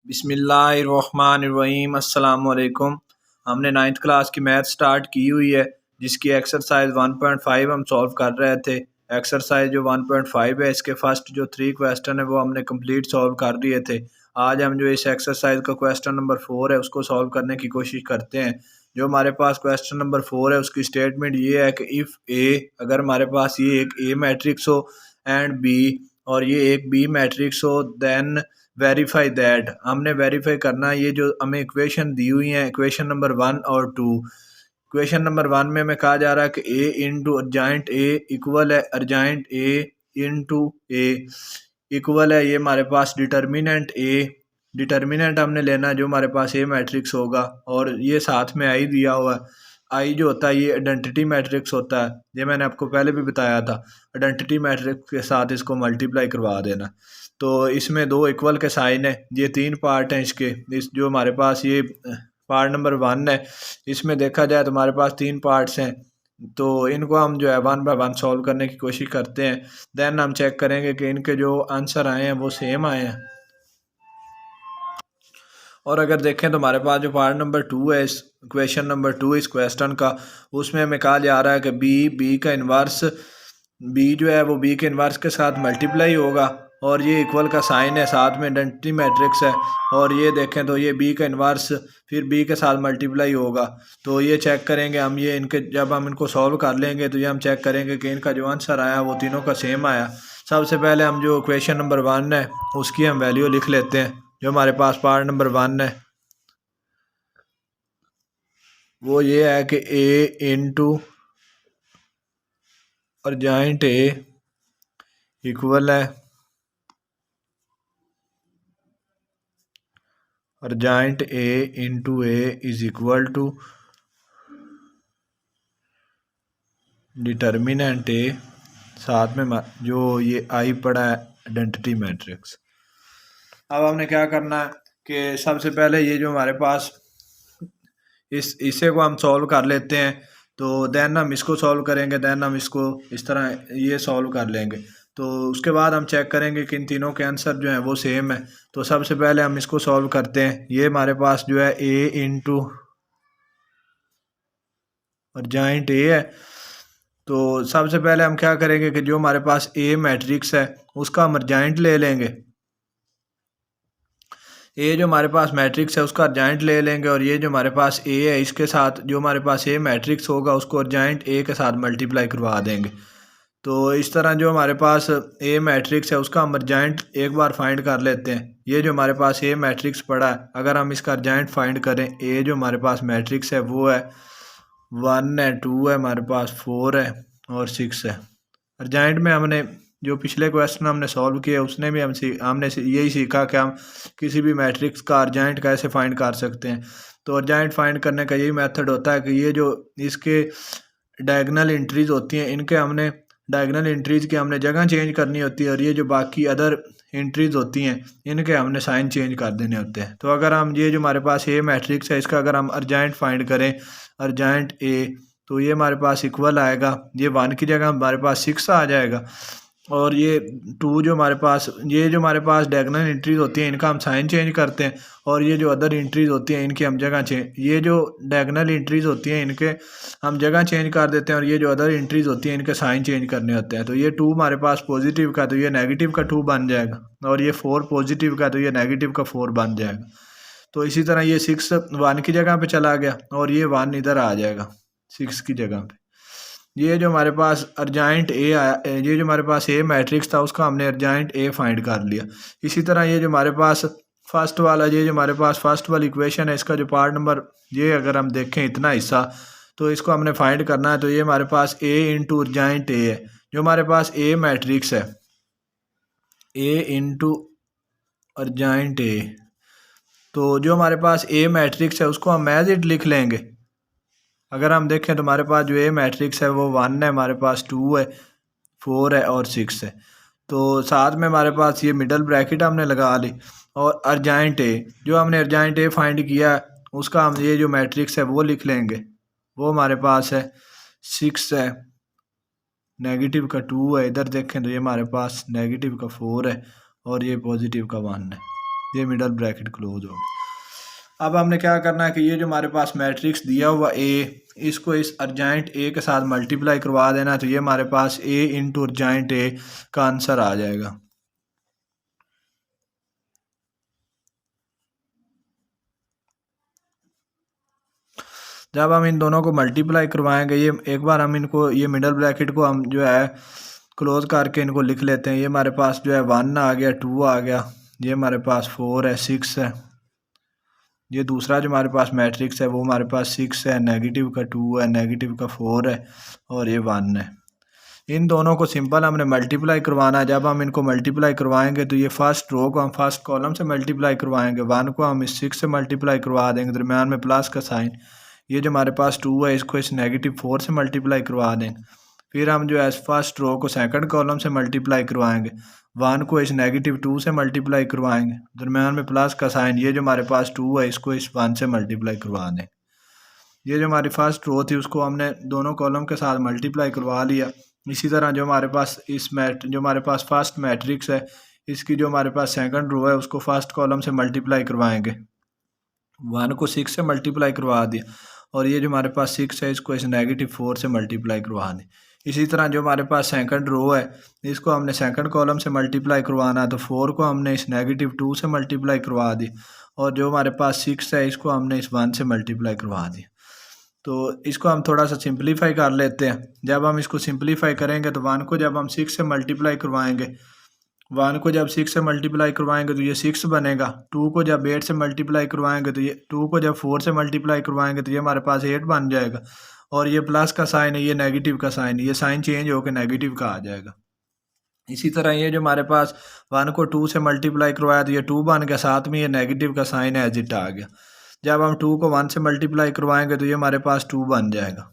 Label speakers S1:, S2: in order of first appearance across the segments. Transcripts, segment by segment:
S1: बिस्मिल्लाहिर्रहमानिर्रहीम अस्सलाम वालेकुम। हमने नाइन्थ क्लास की मैथ स्टार्ट की हुई है, जिसकी एक्सरसाइज 1.5 हम सॉल्व कर रहे थे। एक्सरसाइज जो 1.5 है, इसके फर्स्ट जो 3 क्वेश्चन है वो हमने कंप्लीट सॉल्व कर लिए थे। आज हम जो इस एक्सरसाइज का क्वेश्चन नंबर 4 है उसको सॉल्व करने की कोशिश करते हैं। जो हमारे पास क्वेश्चन नंबर 4 है उसकी स्टेटमेंट ये है कि इफ़ ए, अगर हमारे पास ये एक ए मैट्रिक्स हो एंड बी, और ये एक बी मैट्रिक्स हो, देन वेरीफाई दैट। हमने वेरीफाई करना है ये जो हमें इक्वेशन दी हुई है, इक्वेशन नंबर 1 और 2। इक्वेशन नंबर 1 में हमें कहा जा रहा है कि ए इंटू अर्जाइंट ए इक्वल है adjoint A into A equal है, ये हमारे पास डिटर्मिनेंट ए। डिटर्मिनेंट हमने लेना है जो हमारे पास ए मैट्रिक्स होगा, और ये साथ में आई दिया हुआ है। आई जो होता है ये आइडेंटिटी मैट्रिक्स होता है, ये मैंने आपको पहले भी बताया था। आइडेंटिटी मैट्रिक्स के साथ इसको मल्टीप्लाई करवा देना। तो इसमें दो इक्वल के साइन है, ये 3 पार्ट हैं इसके। इस जो हमारे पास ये पार्ट नंबर 1 है, इसमें देखा जाए तो हमारे पास 3 पार्ट्स हैं। तो इनको हम जो है 1 बाय 1 सॉल्व करने की कोशिश करते हैं। देन हम चेक करेंगे कि इनके जो आंसर आए हैं वो सेम आए हैं। और अगर देखें तो हमारे पास जो पार्ट नंबर 2 है, इस क्वेश्चन नंबर 2 इस क्वेश्चन का, उसमें हमें कहा जा रहा है कि बी का इन्वर्स, बी जो है वो बी के इन्वर्स के साथ मल्टीप्लाई होगा, और ये इक्वल का साइन है, साथ में आइडेंटिटी मैट्रिक्स है। और ये देखें तो ये बी का इन्वर्स फिर बी के साथ मल्टीप्लाई होगा। तो ये चेक करेंगे हम, ये इनके जब हम इनको सॉल्व कर लेंगे तो ये हम चेक करेंगे कि इनका जो आंसर आया वो तीनों का सेम आया। सबसे पहले हम जो क्वेश्चन नंबर 1 है उसकी हम वैल्यू लिख लेते हैं। जो हमारे पास पार्ट नंबर 1 है वो ये है कि ए इंटू अर्जाइंट ए इक्वल है adjoint A into A is equal to determinant A, साथ में जो ये आई पड़ा है आइडेंटिटी मैट्रिक्स। अब हमने क्या करना है कि सबसे पहले ये जो हमारे पास इसे को हम सॉल्व कर लेते हैं। तो देन हम इसको सॉल्व करेंगे, देन हम इसको इस तरह ये सॉल्व कर लेंगे। तो उसके बाद हम चेक करेंगे कि इन तीनों के आंसर जो हैं वो सेम है। तो सबसे पहले हम इसको सॉल्व करते हैं। ये हमारे पास जो है ए इंटू अर्जाइंट ए है। तो सबसे पहले हम क्या करेंगे कि जो हमारे पास ए मैट्रिक्स है उसका हम अर्जाइंट ले लेंगे। ए जो हमारे पास मैट्रिक्स है उसका अर्जाइंट ले लेंगे, और ये जो हमारे पास ए है इसके साथ जो हमारे पास ए मैट्रिक्स होगा उसको अर्जाइंट ए के साथ मल्टीप्लाई करवा देंगे। तो इस तरह जो हमारे पास ए मैट्रिक्स है उसका हम अर्जाइंट एक बार फाइंड कर लेते हैं। ये जो हमारे पास ए मैट्रिक्स पड़ा है, अगर हम इसका अर्जाइंट फाइंड करें, ए जो हमारे पास मैट्रिक्स है वो है 1 है, 2 है, हमारे पास 4 है और 6 है। अर्जाइंट में हमने जो पिछले क्वेश्चन हमने सॉल्व किए उसने भी हमने यही सीखा कि हम किसी भी मैट्रिक्स का अर्जाइंट कैसे फाइंड कर सकते हैं। तो अर्जाइंट फाइंड करने का यही मेथड होता है कि ये जो इसके डायगोनल एंट्रीज होती हैं, इनके हमने डायगोनल एंट्रीज की हमने जगह चेंज करनी होती है, और ये जो बाकी अदर एंट्रीज होती हैं इनके हमने साइन चेंज कर देने होते हैं। तो अगर हम ये जो हमारे पास ए मैट्रिक्स है इसका अगर हम अर्जाइंट फाइंड करें, अर्जाइंट ए, तो ये हमारे पास इक्वल आएगा, ये 1 की जगह हमारे पास 6 आ जाएगा। और ये 2 जो हमारे पास, ये जो हमारे पास डायगोनल एंट्रीज होती हैं इनका हम साइन चेंज करते हैं, और ये जो अदर एंट्रीज होती हैं इनकी हम जगह चेंज, ये जो डायगोनल एंट्रीज होती हैं इनके हम जगह चेंज कर देते हैं, और ये जो अदर एंट्रीज होती हैं इनके साइन चेंज करने होते हैं। तो ये 2 हमारे पास पॉजिटिव का तो ये नेगेटिव का 2 बन जाएगा, और ये 4 पॉजिटिव का तो ये नेगेटिव का 4 बन जाएगा। तो इसी तरह ये 6 1 की जगह पे चला गया, और ये 1 इधर आ जाएगा 6 की जगह पे। ये जो हमारे पास अर्जाइंट ए आया, ये जो हमारे पास ए मैट्रिक्स था उसका हमने अर्जाइंट ए फाइंड कर लिया। इसी तरह ये जो हमारे पास फर्स्ट वाला, ये जो हमारे पास फर्स्ट वाली इक्वेशन है इसका जो पार्ट नंबर, ये अगर हम देखें इतना हिस्सा, तो इसको हमने फाइंड करना है। तो ये हमारे पास ए इंटू अर्जाइंट ए है, जो हमारे पास ए मैट्रिक्स है, ए इंटू अर्जाइंट ए। तो जो हमारे पास ए मैट्रिक्स है उसको हम एज इट लिख लेंगे। अगर हम देखें तो हमारे पास जो ए मैट्रिक्स है वो 1 है, हमारे पास 2 है, 4 है और 6 है। तो साथ में हमारे पास ये मिडल ब्रैकेट हमने लगा ली, और अर्जाइंट ए, जो हमने अर्जाइंट ए फाइंड किया उसका हम ये जो मैट्रिक्स है वो लिख लेंगे। वो हमारे पास है 6 है, नेगेटिव का 2 है, इधर देखें तो ये हमारे पास नेगेटिव का 4 है, और ये पॉजिटिव का 1 है। ये मिडल ब्रैकेट क्लोज हो। अब हमने क्या करना है कि ये जो हमारे पास मैट्रिक्स दिया हुआ ए, इसको इस अर्जेंट ए के साथ मल्टीप्लाई करवा देना, तो ये हमारे पास ए इंटू अर्जेंट ए का आंसर आ जाएगा। जब हम इन दोनों को मल्टीप्लाई करवाएंगे, ये एक बार हम इनको, ये मिडल ब्रैकेट को हम जो है क्लोज करके इनको लिख लेते हैं। ये हमारे पास जो है 1 आ गया, 2 आ गया, ये हमारे पास 4 है, 6 है। ये दूसरा जो हमारे पास मैट्रिक्स है वो हमारे पास 6 है, नेगेटिव का 2 है, नेगेटिव का 4 है और ये 1 है। इन दोनों को सिंपल हमने मल्टीप्लाई करवाना है। जब हम इनको मल्टीप्लाई करवाएंगे तो ये फर्स्ट रो को हम फर्स्ट कॉलम से मल्टीप्लाई करवाएंगे, 1 को हम इस 6 से मल्टीप्लाई करवा देंगे, दरम्यान में प्लस का साइन। ये जो हमारे पास 2 है इसको इस नेगेटिव 4 से मल्टीप्लाई करवा देंगे। फिर हम जो है फर्स्ट रो को सेकंड कॉलम से मल्टीप्लाई करवाएंगे, 1 को इस नेगेटिव 2 से मल्टीप्लाई करवाएंगे, दरम्यान में प्लस का साइन। ये जो हमारे पास 2 है इसको इस 1 से मल्टीप्लाई करवा दें। ये जो हमारी फर्स्ट रो थी उसको हमने दोनों कॉलम के साथ मल्टीप्लाई करवा लिया। इसी तरह जो हमारे पास जो हमारे पास फर्स्ट मैट्रिक्स है, इसकी जो हमारे पास सेकंड रो है उसको फर्स्ट कॉलम से मल्टीप्लाई करवाएंगे, 1 को 6 से मल्टीप्लाई करवा दिया, और ये जो हमारे पास 6 है इसको इस नेगेटिव 4 से मल्टीप्लाई करवा दें। इसी तरह जो हमारे पास सेकंड रो है इसको हमने सेकंड कॉलम से मल्टीप्लाई करवाना है, तो 4 को हमने इस नेगेटिव 2 से मल्टीप्लाई करवा दी, और जो हमारे पास 6 है इसको हमने इस 1 से मल्टीप्लाई करवा दी। तो इसको हम थोड़ा सा सिंपलीफाई कर लेते हैं। जब हम इसको सिंपलीफाई करेंगे तो 1 को जब हम 6 से मल्टीप्लाई करवाएंगे, 1 को जब 6 से मल्टीप्लाई करवाएंगे तो ये 6 बनेगा। 2 को जब 8 से मल्टीप्लाई करवाएंगे तो ये 2 को जब 4 से मल्टीप्लाई करवाएंगे तो ये हमारे पास 8 बन जाएगा, और ये प्लस का साइन है, ये नेगेटिव का साइन, ये साइन चेंज होकर नेगेटिव का आ जाएगा। इसी तरह ये जो हमारे पास 1 को 2 से मल्टीप्लाई करवाया तो ये 2 बन गया, साथ में ये नेगेटिव का साइन है, एज इट आ गया। जब हम 2 को 1 से मल्टीप्लाई करवाएंगे तो ये हमारे पास 2 बन जाएगा।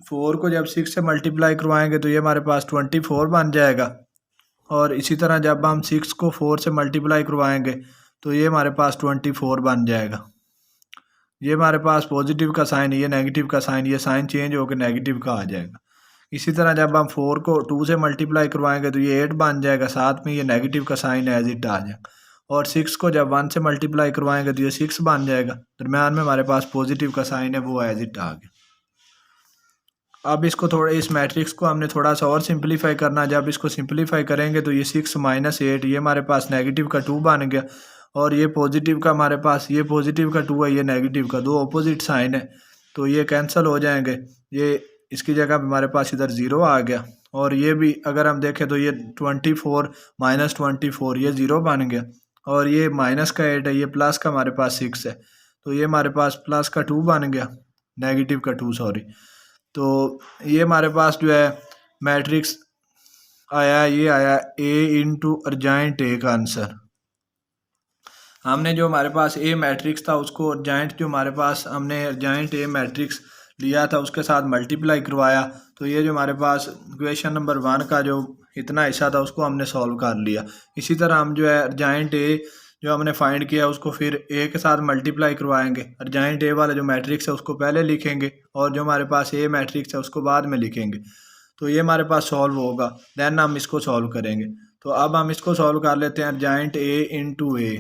S1: 4 को जब 6 से मल्टीप्लाई करवाएंगे तो ये हमारे पास 24 बन जाएगा, और इसी तरह जब हम 6 को 4 से मल्टीप्लाई करवाएंगे तो ये हमारे पास 24 बन जाएगा। ये हमारे पास पॉजिटिव का साइन है, ये नेगेटिव का साइन, ये साइन चेंज होकर नेगेटिव का आ जाएगा। इसी तरह जब हम 4 को 2 से मल्टीप्लाई करवाएंगे तो ये 8 बन जाएगा, साथ में ये नेगेटिव का साइन है, एज इट आ जाएगा। और 6 को जब 1 से मल्टीप्लाई करवाएंगे तो ये 6 बन जाएगा, दरम्यान में हमारे पास पॉजिटिव का साइन है, वो एज इट आ गया। अब इसको थोड़ा, इस मैट्रिक्स को हमने थोड़ा सा और सिंपलीफाई करना। जब इसको सिंपलीफाई करेंगे तो ये 6 माइनस 8, ये हमारे पास नेगेटिव का 2 बन गया, और ये पॉजिटिव का हमारे पास, ये पॉजिटिव का 2 है, ये नेगेटिव का, दो अपोजिट साइन है, तो ये कैंसिल हो जाएंगे। ये इसकी जगह पे हमारे पास इधर 0 आ गया, और ये भी अगर हम देखें तो ये 24 माइनस 24, ये 0 बन गया, और ये माइनस का 8 है, ये प्लस का हमारे पास 6 है, तो ये हमारे पास प्लस का 2 बन गया, नेगेटिव का 2 सॉरी। तो ये हमारे पास जो है मैट्रिक्स आया, ये आया ए इंटू अर्जेंट ए का आंसर। हमने जो हमारे पास ए मैट्रिक्स था उसको अर्जेंट, जो हमारे पास हमने अर्जेंट ए मैट्रिक्स लिया था उसके साथ मल्टीप्लाई करवाया, तो ये जो हमारे पास क्वेश्चन नंबर 1 का जो इतना हिस्सा था उसको हमने सॉल्व कर लिया। इसी तरह हम जो है अर्जेंट ए जो हमने फाइंड किया उसको फिर ए के साथ मल्टीप्लाई करवाएंगे। अर्जेंट ए वाला जो मैट्रिक्स है उसको पहले लिखेंगे, और जो हमारे पास ए मैट्रिक्स है उसको बाद में लिखेंगे, तो ये हमारे पास सॉल्व होगा, देन हम इसको सॉल्व करेंगे। तो अब हम इसको सॉल्व कर लेते हैं, अर्जेंट ए इंटू ए।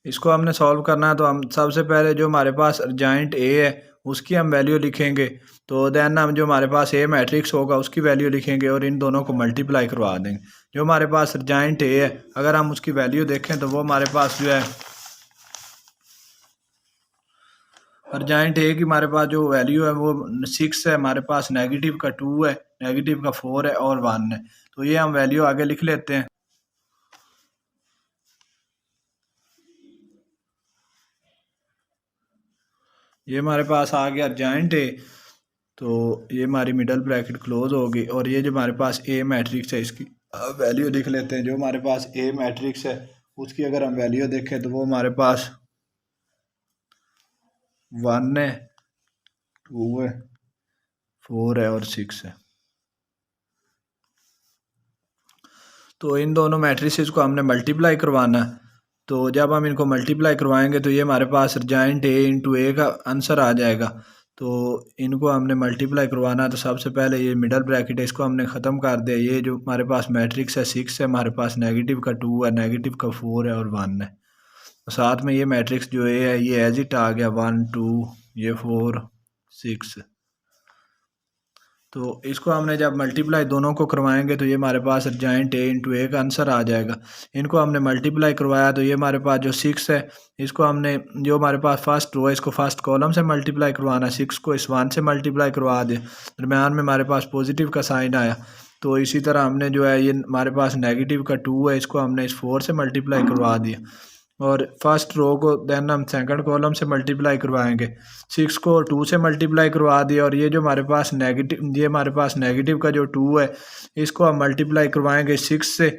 S1: इसको हमने सॉल्व करना है, तो हम सबसे पहले जो हमारे पास अर्जेंट ए है उसकी हम वैल्यू लिखेंगे, तो देन हम जो हमारे पास ए मैट्रिक्स होगा उसकी वैल्यू लिखेंगे और इन दोनों को मल्टीप्लाई करवा देंगे। जो हमारे पास अर्जेंट ए है अगर हम उसकी वैल्यू देखें तो वो हमारे पास जो है अर्जेंट ए की हमारे पास जो वैल्यू है वो 6 है, हमारे पास नेगेटिव का 2 है, नेगेटिव का 4 है और 1 है, तो ये हम वैल्यू आगे लिख लेते हैं। ये हमारे पास आ गया अर्जेंट ए, तो ये हमारी मिडल ब्रैकेट क्लोज होगी, और ये जो हमारे पास ए मैट्रिक्स है इसकी वैल्यू लिख लेते हैं। जो हमारे पास ए मैट्रिक्स है उसकी अगर हम वैल्यू देखें तो वो हमारे पास 1 है, 2 है, 4 है और 6 है। तो इन दोनों मैट्रिसेस को हमने मल्टीप्लाई करवाना है, तो जब हम इनको मल्टीप्लाई करवाएंगे तो ये हमारे पास अर्जेंट ए इंटू ए का आंसर आ जाएगा। तो इनको हमने मल्टीप्लाई करवाना है, तो सबसे पहले ये मिडल ब्रैकेट है इसको हमने ख़त्म कर दिया। ये जो हमारे पास मैट्रिक्स है 6 है, हमारे पास नेगेटिव का 2 है, नेगेटिव का 4 है और 1 है। तो साथ में ये मैट्रिक्स जो ए है ये एज इट आ गया 1 2 ये 4 6। तो इसको हमने जब मल्टीप्लाई दोनों को करवाएंगे तो ये हमारे पास अर्जेंट ए इंटू ए का आंसर आ जाएगा। इनको हमने मल्टीप्लाई करवाया तो ये हमारे पास जो 6 है इसको हमने जो हमारे पास फर्स्ट रो है इसको फर्स्ट कॉलम से मल्टीप्लाई करवाना, 6 को इस 1 से मल्टीप्लाई करवा दिया, दरम्यान में हमारे पास पॉजिटिव का साइन आया। तो इसी तरह हमने जो है ये हमारे पास नेगेटिव का 2 है इसको हमने इस 4 से मल्टीप्लाई करवा दिया और फर्स्ट रो को देन हम सेकंड कॉलम से मल्टीप्लाई करवाएंगे। 6 को 2 से मल्टीप्लाई करवा दिया और ये जो हमारे पास नेगेटिव का जो 2 है इसको हम मल्टीप्लाई करवाएंगे 6 से।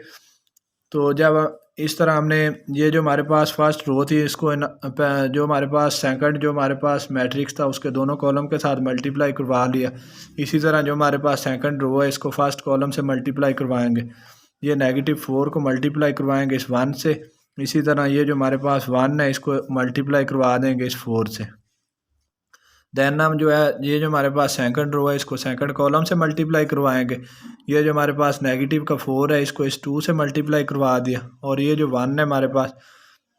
S1: तो जब इस तरह हमने ये जो हमारे पास फर्स्ट रो थी इसको जो हमारे पास सेकंड जो हमारे पास मैट्रिक्स था उसके दोनों कॉलम के साथ मल्टीप्लाई करवा लिया। इसी तरह जो हमारे पास सेकंड रो है इसको फर्स्ट कॉलम से मल्टीप्लाई करवाएंगे। ये -4 को मल्टीप्लाई करवाएंगे इस 1 से। इसी तरह ये जो हमारे पास 1 है इसको मल्टीप्लाई करवा देंगे इस 4 से। देन हम जो है ये जो हमारे पास सेकंड रो है इसको सेकंड कॉलम से मल्टीप्लाई करवाएंगे। ये जो हमारे पास नेगेटिव का 4 है इसको इस 2 से मल्टीप्लाई करवा दिया और ये जो 1 है हमारे पास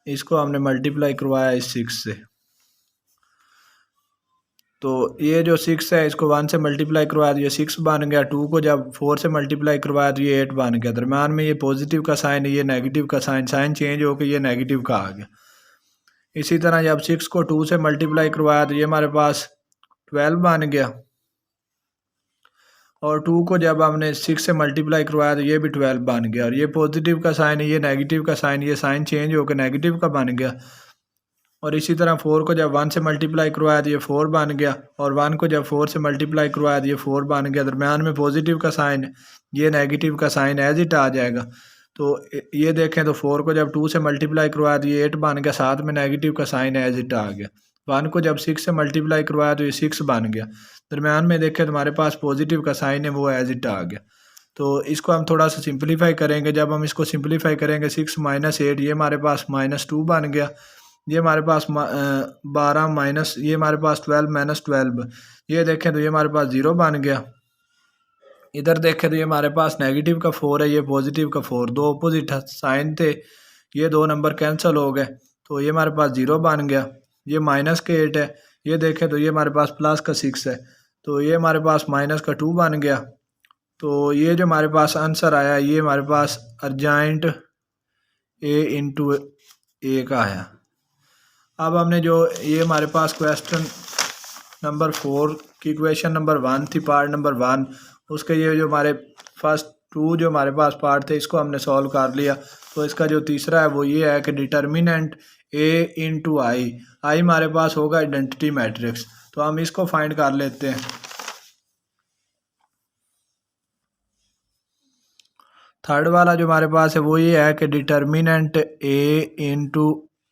S1: इसको हमने मल्टीप्लाई करवाया इस 6 से। तो ये जो 6 है इसको 1 से मल्टीप्लाई करवा दिया 6 बन गया। 2 को जब 4 से मल्टीप्लाई करवाया तो ये 8 बन गया। दरम्यान में ये पॉजिटिव का साइन है, ये नेगेटिव का साइन चेंज होकर ये नेगेटिव का आ गया। इसी तरह जब 6 को 2 से मल्टीप्लाई करवाया तो ये हमारे पास 12 बन गया और 2 को जब हमने 6 से मल्टीप्लाई करवाया तो ये भी 12 बन गया और ये पॉजिटिव का साइन है, ये नेगेटिव का साइन, ये साइन चेंज होकर नेगेटिव का बन गया। और इसी तरह 4 को जब 1 से मल्टीप्लाई करवाया तो ये 4 बन गया और 1 को जब 4 से मल्टीप्लाई करवाया तो ये 4 बन गया। दरम्यान में पॉजिटिव का साइन, ये नेगेटिव का साइन एज इट आ जाएगा। तो ये देखें तो 4 को जब 2 से मल्टीप्लाई करवाया तो ये 8 बन गया, साथ में नेगेटिव का साइन एज इट आ गया। 1 को जब 6 से मल्टीप्लाई करवाया तो ये 6 बन गया। दरम्यान में देखें तो हमारे पास पॉजिटिव का साइन है वो एज इट आ गया। तो इसको हम थोड़ा सा सिंप्लीफाई करेंगे। जब हम इसको सिंप्लीफाई करेंगे 6 - 8 ये हमारे पास -2 बन गया। ये हमारे पास 12 माइनस ये हमारे पास 12 - 12 ये देखें तो ये हमारे पास 0 बन गया। इधर देखें तो ये हमारे पास नेगेटिव का 4 है, ये पॉजिटिव का 4, दो अपोजिट साइन थे, ये दो नंबर कैंसिल हो गए तो ये हमारे पास 0 बन गया। ये -8 है, ये देखें तो ये हमारे पास प्लस का 6 है तो ये हमारे पास -2 बन गया। तो ये जो हमारे पास आंसर आया ये हमारे पास अर्जेंट ए इंटू ए का आया। अब हमने जो ये हमारे पास क्वेश्चन नंबर 4 की क्वेश्चन नंबर 1 थी, पार्ट नंबर 1, उसके ये जो हमारे फर्स्ट 2 जो हमारे पास पार्ट थे इसको हमने सॉल्व कर लिया। तो इसका जो तीसरा है वो ये है कि डिटर्मिनेंट ए इंटू आई हमारे पास होगा आइडेंटिटी मैट्रिक्स। तो हम इसको फाइंड कर लेते हैं। थर्ड वाला जो हमारे पास है वो ये है कि डिटर्मिनेंट ए इंटू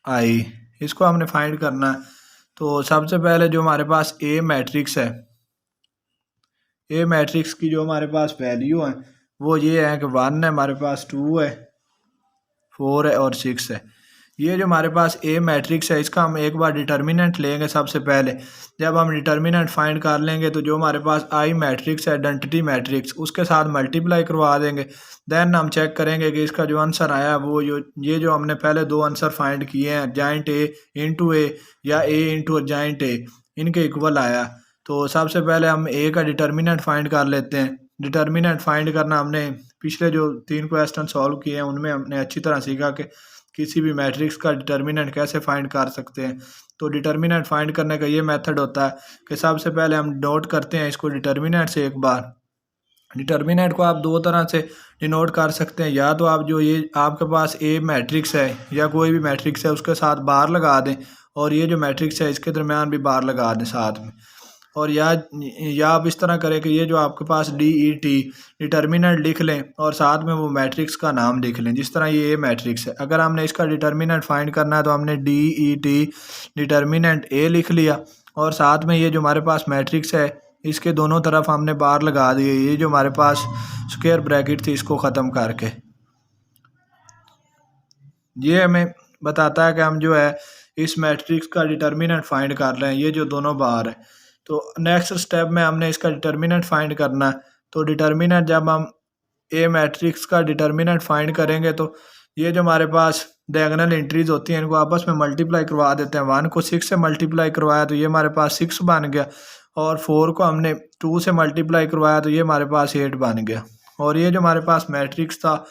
S1: आई, इसको हमने फाइंड करना है। तो सबसे पहले जो हमारे पास ए मैट्रिक्स है, ए मैट्रिक्स की जो हमारे पास वैल्यू है वो ये है कि 1 है, हमारे पास 2 है, 4 है और 6 है। ये जो हमारे पास ए मैट्रिक्स है इसका हम एक बार डिटर्मिनेंट लेंगे। सबसे पहले जब हम डिटर्मिनेंट फाइंड कर लेंगे तो जो हमारे पास आई मैट्रिक्स है आइडेंटिटी मैट्रिक्स उसके साथ मल्टीप्लाई करवा देंगे। देन हम चेक करेंगे कि इसका जो आंसर आया वो ये जो हमने पहले दो आंसर फाइंड किए हैं अर्जेंट ए इंटू ए या ए इंटू अर्जेंट ए, इनके इक्वल आया। तो सबसे पहले हम ए का डिटर्मिनेंट फाइंड कर लेते हैं। डिटर्मिनेंट फाइंड करना हमने पिछले जो 3 क्वेश्चन सॉल्व किए हैं उनमें हमने अच्छी तरह सीखा कि किसी भी मैट्रिक्स का डिटर्मिनेंट कैसे फाइंड कर सकते हैं। तो डिटर्मिनेंट फाइंड करने का ये मेथड होता है कि सबसे पहले हम नोट करते हैं इसको डिटर्मिनेंट से एक बार। डिटर्मिनेंट को आप दो तरह से डिनोट कर सकते हैं, या तो आप जो ये आपके पास ए मैट्रिक्स है या कोई भी मैट्रिक्स है उसके साथ बार लगा दें और ये जो मैट्रिक्स है इसके दरमियान भी बार लगा दें साथ में, और या आप इस तरह करें कि ये जो आपके पास DET डिटर्मिनेंट लिख लें और साथ में वो मैट्रिक्स का नाम लिख लें। जिस तरह ये मैट्रिक्स है, अगर हमने इसका डिटर्मिनेंट फाइंड करना है तो हमने DET डिटर्मिनेंट ए लिख लिया और साथ में ये जो हमारे पास मैट्रिक्स है इसके दोनों तरफ हमने बार लगा दिए। ये जो हमारे पास स्क्वायर ब्रैकेट थी इसको ख़त्म करके ये हमें बताता है कि हम जो है इस मैट्रिक्स का डिटर्मिनेंट फाइंड कर रहे हैं, ये जो दोनों बार है। तो नेक्स्ट स्टेप में हमने इसका डिटर्मिनेंट फाइंड करना है। तो डिटर्मिनेंट जब हम ए मैट्रिक्स का डिटर्मिनेंट फाइंड करेंगे तो ये जो हमारे पास डायगोनल एंट्रीज होती हैं इनको आपस में मल्टीप्लाई करवा देते हैं। 1 को 6 से मल्टीप्लाई करवाया तो ये हमारे पास 6 बन गया, और 4 को हमने 2 से मल्टीप्लाई करवाया तो ये हमारे पास 8 बन गया। और ये जो हमारे पास मैट्रिक्स था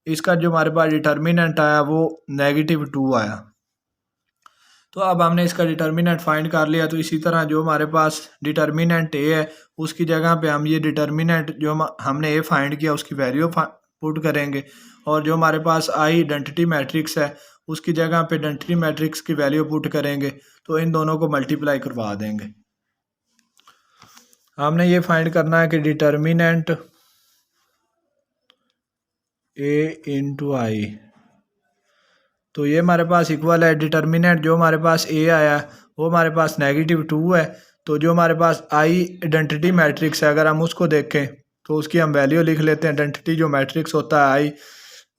S1: इसका जो हमारे पास डिटर्मिनेंट आया वो -2 आया। तो अब हमने इसका डिटर्मिनेंट फाइंड कर लिया। तो इसी तरह जो हमारे पास डिटर्मिनेंट ए है उसकी जगह पे हम ये डिटर्मिनेंट जो हमने ए फाइंड किया उसकी वैल्यू पुट करेंगे, और जो हमारे पास आई आइडेंटिटी मैट्रिक्स है उसकी जगह पे आइडेंटिटी मैट्रिक्स की वैल्यू पुट करेंगे। तो इन दोनों को मल्टीप्लाई करवा देंगे। हमने ये फाइंड करना है कि डिटर्मिनेंट ए इंटू आई, तो ये हमारे पास इक्वल है डिटर्मिनेंट जो हमारे पास ए आया वो हमारे पास -2 है। तो जो हमारे पास आई आइडेंटिटी मैट्रिक्स है अगर हम उसको देखें तो उसकी हम वैल्यू लिख लेते हैं। आइडेंटिटी जो मैट्रिक्स होता है आई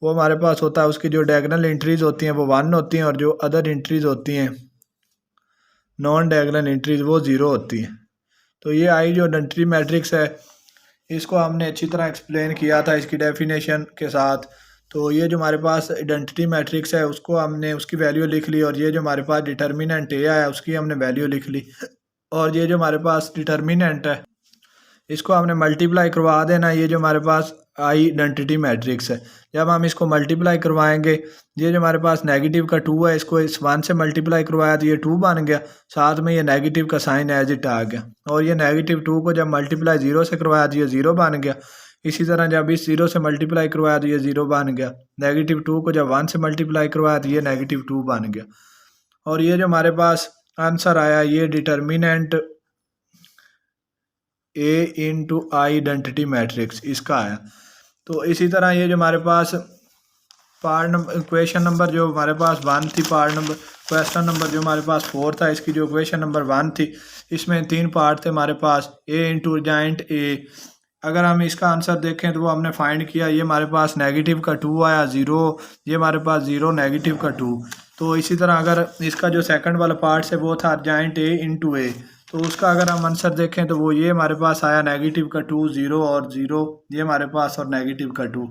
S1: वो हमारे पास होता है, उसकी जो डायगोनल एंट्रीज होती हैं वो 1 होती हैं, और जो अदर एंट्रीज होती हैं नॉन डायगोनल एंट्रीज वो 0 होती हैं। तो ये आई जो आइडेंटिटी मैट्रिक्स है इसको हमने अच्छी तरह एक्सप्लेन किया था इसकी डेफिनेशन के साथ। तो ये जो हमारे पास आइडेंटिटी मैट्रिक्स है उसको हमने उसकी वैल्यू लिख ली, और ये जो हमारे पास डिटर्मिनेंट ए है उसकी हमने वैल्यू लिख ली, और ये जो हमारे पास डिटर्मिनेंट है इसको हमने मल्टीप्लाई करवा देना। ये जो हमारे पास आई आइडेंटिटी मैट्रिक्स है जब हम इसको मल्टीप्लाई करवाएंगे, ये जो हमारे पास नेगेटिव का 2 है इसको इस 1 से मल्टीप्लाई करवाया तो ये 2 बन गया, साथ में ये नेगेटिव का साइन एज इट आ गया, और ये -2 को जब मल्टीप्लाई 0 से करवाया तो ये 0 बन गया। इसी तरह जब इस 0 से मल्टीप्लाई करवाया तो ये 0 बन गया। -2 को जब 1 से मल्टीप्लाई करवाया तो ये -2 बन गया। और ये जो हमारे पास आंसर आया ये determinant A into I identity matrix इसका आया। तो इसी तरह ये जो हमारे पास पार्ट नंबर क्वेश्चन नंबर जो हमारे पास 1 थी, पार्ट नंबर क्वेश्चन नंबर जो हमारे पास 4 था, इसकी जो क्वेश्चन नंबर 1 थी इसमें 3 पार्ट थे हमारे पास। ए इंटू जाइंट ए, अगर हम इसका आंसर देखें तो वो हमने फाइंड किया, ये हमारे पास -2 आया 0, ये हमारे पास 0 -2। तो इसी तरह अगर इसका जो सेकंड वाला पार्ट है वो था जाइंट ए इंटू ए, तो उसका अगर हम आंसर देखें तो वो ये हमारे पास आया -2 0 और 0 ये हमारे पास, और -2।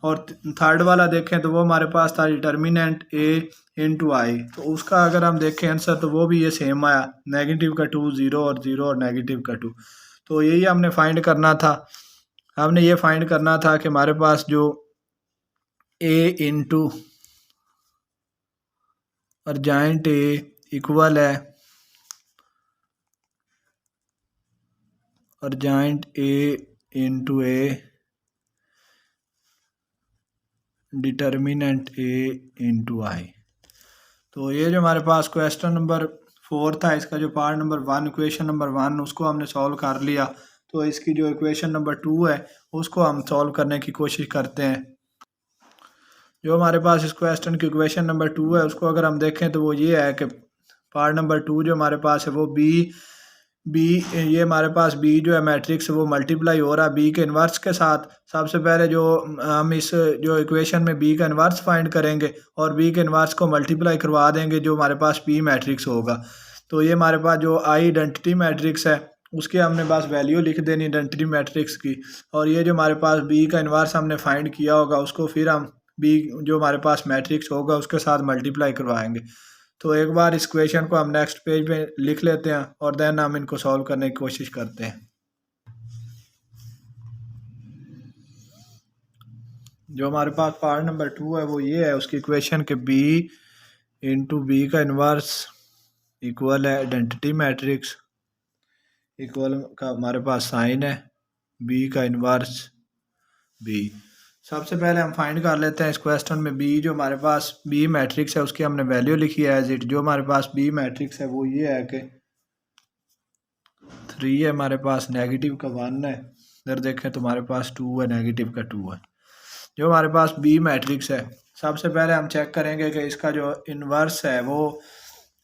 S1: और थर्ड वाला देखें तो वो हमारे पास था डिटर्मिनेंट ए इंटू आई, तो उसका अगर हम देखें आंसर तो वो भी ये सेम आया -2 0 और 0 और -2। तो यही हमने फाइंड करना था। हमने ये फाइंड करना था कि हमारे पास जो A into adjoint A equal है adjoint A into A determinant A into I. तो ये जो हमारे पास क्वेश्चन नंबर 4 था इसका जो पार्ट नंबर 1 इक्वेशन नंबर 1 उसको हमने सॉल्व कर लिया। तो इसकी जो इक्वेशन नंबर 2 है उसको हम सॉल्व करने की कोशिश करते हैं। जो हमारे पास इस क्वेश्चन की इक्वेशन नंबर 2 है उसको अगर हम देखें तो वो ये है कि पार्ट नंबर 2 जो हमारे पास है वो बी ये हमारे पास बी जो है मैट्रिक्स वो मल्टीप्लाई हो रहा है बी के इन्वर्स के साथ। सबसे पहले जो हम इस जो इक्वेशन में बी का इन्वर्स फाइंड करेंगे और बी के इन्वर्स को मल्टीप्लाई करवा देंगे जो हमारे पास पी मैट्रिक्स होगा। तो ये हमारे पास जो आई आइडेंटिटी मैट्रिक्स है उसके हमने बस वैल्यू लिख देनी आइडेंटिटी मैट्रिक्स की, और ये जो हमारे पास बी का इन्वर्स हमने फाइंड किया होगा उसको फिर हम बी जो हमारे पास मैट्रिक्स होगा उसके साथ मल्टीप्लाई करवाएंगे। तो एक बार इस क्वेश्चन को हम नेक्स्ट पेज पे लिख लेते हैं और देन हम इनको सॉल्व करने की कोशिश करते हैं। जो हमारे पास पार्ट नंबर 2 है वो ये है, उसकी इक्वेशन के बी इंटू बी का इन्वर्स इक्वल है आइडेंटिटी मैट्रिक्स, इक्वल का हमारे पास साइन है बी का इन्वर्स बी। सबसे पहले हम फाइंड कर लेते हैं इस क्वेश्चन में बी जो हमारे पास बी मैट्रिक्स है उसकी हमने वैल्यू लिखी है एज इट। जो हमारे पास बी मैट्रिक्स है वो ये है कि 3 है हमारे पास, नेगेटिव का 1 है, इधर देखें तो हमारे पास 2 है, नेगेटिव का 2 है। जो हमारे पास बी मैट्रिक्स है सबसे पहले हम चेक करेंगे कि इसका जो इन्वर्स है वो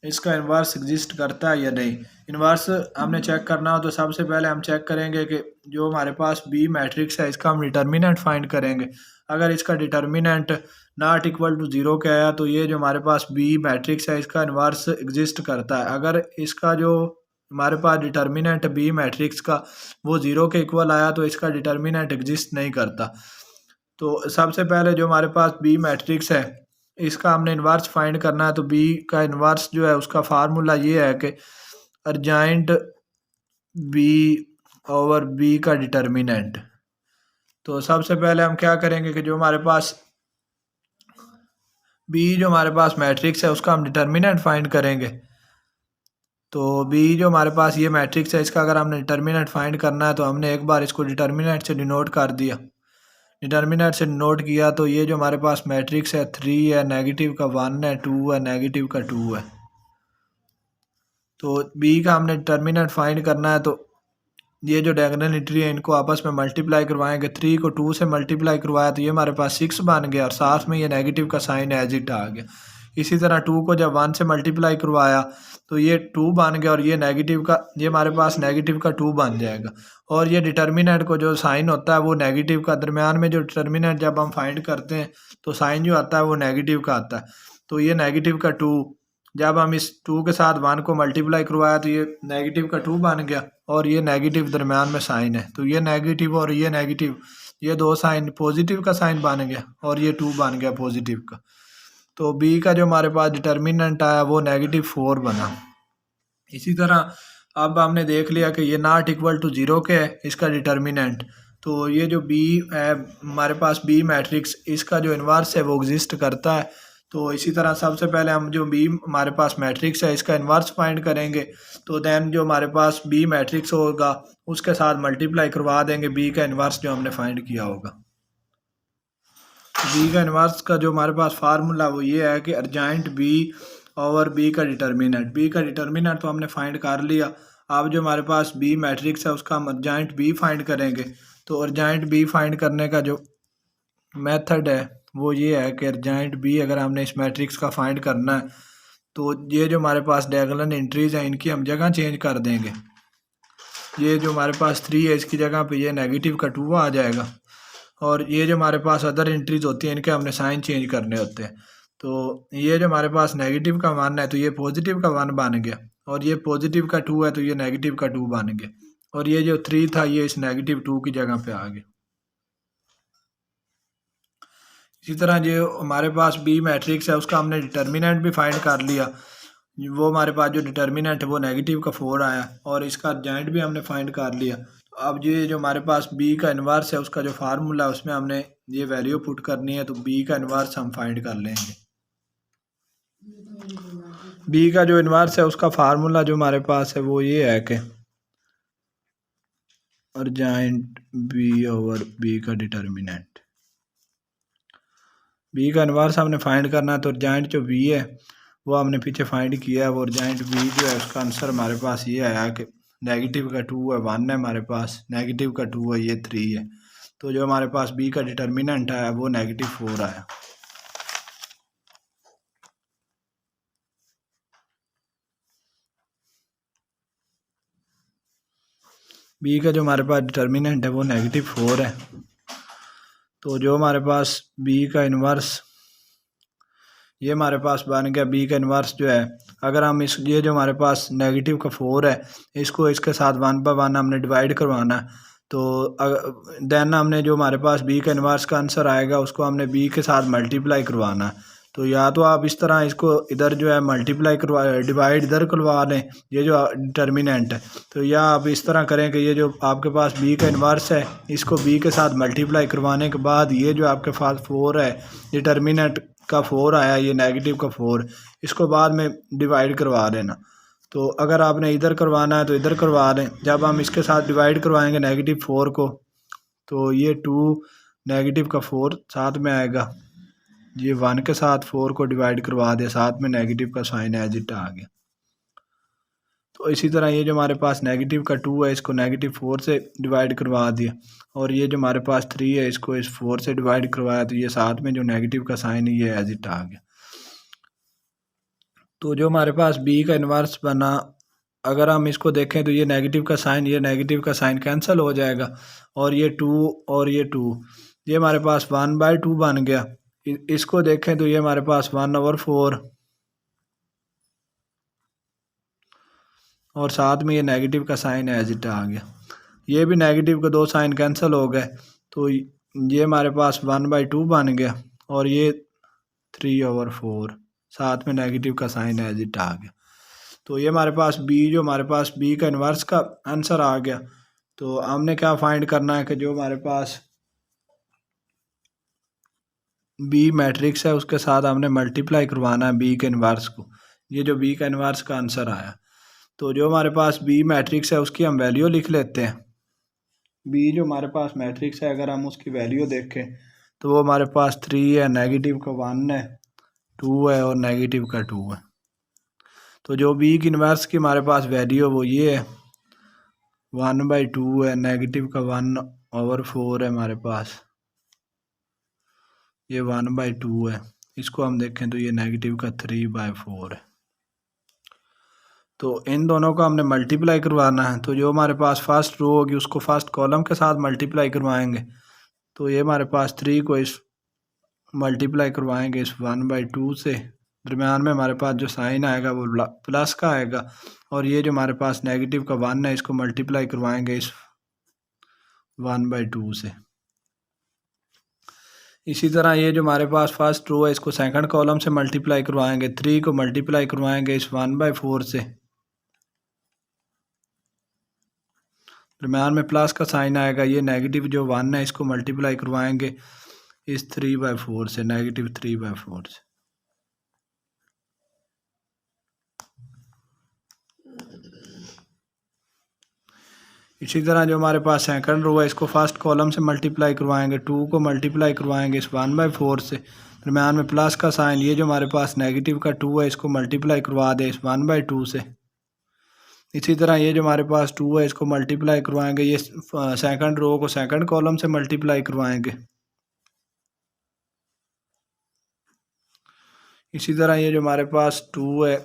S1: इसका इन्वर्स एग्जिस्ट करता है या नहीं। इन्वर्स हमने चेक करना हो तो सबसे पहले हम चेक करेंगे कि जो हमारे पास बी मैट्रिक्स है इसका हम डिटर्मिनेंट फाइंड करेंगे। अगर इसका determinant not equal to zero के आया, तो ये जो हमारे पास बी मैट्रिक्स है इसका इन्वर्स एग्जिस्ट करता है। अगर इसका जो हमारे पास डिटर्मिनेंट बी मैट्रिक्स का वो ज़ीरो के इक्वल आया तो इसका डिटर्मिनेंट एग्जिस्ट नहीं करता। तो सबसे पहले जो हमारे पास बी मैट्रिक्स है इसका हमने इन्वर्स फाइंड करना है। तो बी का इन्वर्स जो है उसका फार्मूला ये है कि अर्जेंट बी ओवर बी का डिटर्मिनेंट। तो सबसे पहले हम क्या करेंगे कि जो हमारे पास बी जो हमारे पास मैट्रिक्स है उसका हम डिटर्मिनेंट फाइंड करेंगे। तो बी जो हमारे पास ये मैट्रिक्स है इसका अगर हमने डिटर्मिनेंट फाइंड करना है तो हमने एक बार इसको डिटर्मिनेंट से डिनोट कर दिया। डिटर्मिनेंट से डिनोट किया तो ये जो हमारे पास मैट्रिक्स है 3 है, नेगेटिव का 1 है, 2 है, नेगेटिव का 2 है। तो बी का हमने डिटर्मिनेंट फाइंड करना है। तो ये जो डायगोनल एंट्री है इनको आपस में मल्टीप्लाई करवाएंगे। 3 को 2 से मल्टीप्लाई करवाया तो ये हमारे पास 6 बन गया और साथ में ये नेगेटिव का साइन एज इट आ गया। इसी तरह 2 को जब 1 से मल्टीप्लाई करवाया तो ये 2 बन गया और ये नेगेटिव का ये हमारे पास नेगेटिव का 2 बन जाएगा। और ये डिटर्मिनेंट को जो साइन होता है वो नेगेटिव का, दरमियान में जो डिटर्मिनेंट जब हम फाइंड करते हैं तो साइन जो आता है वो नेगेटिव का आता है। तो ये नेगेटिव का 2 जब हम इस 2 के साथ 1 को मल्टीप्लाई करवाया तो ये नेगेटिव का 2 बन गया और ये नेगेटिव दरमियान में साइन है। तो ये नेगेटिव और ये नेगेटिव ये दो साइन पॉजिटिव का साइन बन गया और ये 2 बन गया पॉजिटिव का। तो बी का जो हमारे पास डिटर्मिनेंट आया वो -4 बना। इसी तरह अब हमने देख लिया कि ये नॉट इक्वल टू ज़ीरो के है इसका डिटर्मिनेंट। तो ये जो बी है हमारे पास बी मैट्रिक्स इसका जो इन्वर्स है वो एग्जिस्ट करता है। तो इसी तरह सबसे पहले हम जो बी हमारे पास मैट्रिक्स है इसका इन्वर्स फाइंड करेंगे। तो देन जो हमारे पास बी मैट्रिक्स होगा उसके साथ मल्टीप्लाई करवा देंगे बी का इन्वर्स जो हमने फाइंड किया होगा। बी का इन्वर्स का जो हमारे पास फार्मूला वो ये है कि अर्जेंट बी ओवर बी का डिटर्मिनेंट। बी का डिटर्मिनेंट तो हमने फाइंड कर लिया। अब जो हमारे पास बी मैट्रिक्स है उसका हम अर्जेंट बी फाइंड करेंगे। तो अर्जेंट बी फाइंड करने का जो मेथड है वो ये है कि अर्जेंट बी अगर हमने इस मैट्रिक्स का फाइंड करना है तो ये जो हमारे पास डायगोनल एंट्रीज हैं इनकी हम जगह चेंज कर देंगे। ये जो हमारे पास 3 है इसकी जगह पे ये नेगेटिव का 2 आ जाएगा और ये जो हमारे पास अदर एंट्रीज होती हैं इनके हमने साइन चेंज करने होते हैं। तो ये जो हमारे पास नेगेटिव का 1 है तो ये पॉजिटिव का 1 बन गया और ये पॉजिटिव का 2 है तो ये नेगेटिव का 2 बन गया और ये जो 3 था ये इस नेगेटिव 2 की जगह पे आ गया। इसी तरह जो हमारे पास बी मैट्रिक्स है उसका हमने डिटर्मिनेंट भी फाइंड कर लिया। वो हमारे पास जो डिटर्मिनेंट है वो नेगेटिव का 4 आया और इसका अर्जेंट भी हमने फाइंड कर लिया। अब ये जो हमारे पास बी का इन्वर्स है उसका जो फार्मूला है उसमें हमने ये वैल्यू पुट करनी है। तो बी का इन्वर्स हम फाइंड कर लेंगे। बी का जो इन्वर्स है उसका फार्मूला जो हमारे पास है वो ये है कि अर्जेंट बी ओवर बी का डिटर्मिनेंट। बी का इन्वर्स हमने फाइंड करना है। तो अर्जेंट जो बी है वो हमने पीछे फाइंड किया है। वो अर्जेंट बी जो है उसका आंसर हमारे पास ये आया कि नेगेटिव का 2 है, 1 है हमारे पास, नेगेटिव का 2 है, ये 3 है। तो जो हमारे पास बी का डिटर्मिनेंट आया वो -4 आया। बी का जो हमारे पास डिटर्मिनेंट है वो -4 है। तो जो हमारे पास बी का इन्वर्स ये हमारे पास बन गया। बी का इन्वर्स जो है अगर हम इस ये जो हमारे पास नेगेटिव का 4 है इसको इसके साथ 1 बाय 1 हमने डिवाइड करवाना है। तो देन हमने जो हमारे पास बी का इन्वर्स का आंसर आएगा उसको हमने बी के साथ मल्टीप्लाई करवाना है। तो या तो आप इस तरह इसको इधर जो है मल्टीप्लाई करवा डिवाइड इधर करवा लें ये जो डिटर्मिनेंट है। तो या आप इस तरह करें कि ये जो आपके पास बी का इन्वर्स है इसको बी के साथ मल्टीप्लाई करवाने के बाद ये जो आपके पास 4 है डिटर्मिनेंट का 4 आया ये नेगेटिव का 4 इसको बाद में डिवाइड करवा लेना। तो अगर आपने इधर करवाना है तो इधर करवा लें। जब हम इसके साथ डिवाइड करवाएंगे -4 को तो ये 2 नेगेटिव का 4 साथ में आएगा। ये 1 के साथ 4 को डिवाइड करवा दिया साथ में नेगेटिव का साइन एज इट आ गया। तो इसी तरह ये जो हमारे पास नेगेटिव का 2 है इसको -4 से डिवाइड करवा दिया और ये जो हमारे पास 3 है इसको इस 4 से डिवाइड करवाया तो ये साथ में जो नेगेटिव का साइन है ये एज इट आ गया। तो जो हमारे पास बी का इन्वर्स बना अगर हम इसको देखें तो ये नेगेटिव का साइन ये नेगेटिव का साइन कैंसिल हो जाएगा और ये 2 और ये 2 ये हमारे पास 1/2 बन गया। इसको देखें तो ये हमारे पास 1/4 और साथ में ये नेगेटिव का साइन एज इट आ गया। ये भी नेगेटिव के दो साइन कैंसिल हो गए, तो ये हमारे पास 1/2 बन गया और ये 3/4 साथ में नेगेटिव का साइन एज इट आ गया। तो ये हमारे पास बी का इन्वर्स का आंसर आ गया। तो हमने क्या फाइंड करना है कि जो हमारे पास बी मैट्रिक्स है उसके साथ हमने मल्टीप्लाई करवाना है बी के इन्वर्स को। ये जो बी का इन्वर्स का आंसर आया, तो जो हमारे पास बी मैट्रिक्स है उसकी हम वैल्यू लिख लेते हैं। बी जो हमारे पास मैट्रिक्स है अगर हम उसकी वैल्यू देखें तो वो हमारे पास 3 है, नेगेटिव का 1 है, 2 है और नेगेटिव का 2 है। तो जो बी की इन्वर्स की हमारे पास वैल्यू है वो ये है 1/2 है, नेगेटिव का 1/4 है हमारे पास, ये 1/2 है। इसको हम देखें तो ये नेगेटिव का 3/4 है। तो इन दोनों को हमने मल्टीप्लाई करवाना है, तो जो हमारे पास फर्स्ट रो होगी उसको फर्स्ट कॉलम के साथ मल्टीप्लाई करवाएंगे। तो ये हमारे पास 3 को इस मल्टीप्लाई करवाएंगे इस 1/2 से, दरम्यान में हमारे पास जो साइन आएगा वो प्लस का आएगा, और ये जो हमारे पास नेगेटिव का 1 है इसको मल्टीप्लाई करवाएंगे इस 1/2 से। इसी तरह ये जो हमारे पास फर्स्ट रो है इसको सेकंड कॉलम से मल्टीप्लाई करवाएंगे, 3 को मल्टीप्लाई करवाएंगे इस 1/4 से, दरम्यान में प्लस का साइन आएगा। ये नेगेटिव जो 1 है इसको मल्टीप्लाई करवाएंगे इस 3/4 से, नेगेटिव 3/4 से। इसी तरह जो हमारे पास सेकंड रो है इसको फर्स्ट कॉलम से मल्टीप्लाई करवाएंगे, 2 को मल्टीप्लाई करवाएंगे इस 1/4 से, दरम्यान में प्लस का साइन। ये जो हमारे पास नेगेटिव का 2 है इसको मल्टीप्लाई करवा दे इस 1/2 से। इसी तरह ये जो हमारे पास 2 है इसको मल्टीप्लाई करवाएंगे, ये सेकंड रो को सेकंड कॉलम से मल्टीप्लाई करवाएंगे। इसी तरह ये जो हमारे पास 2 है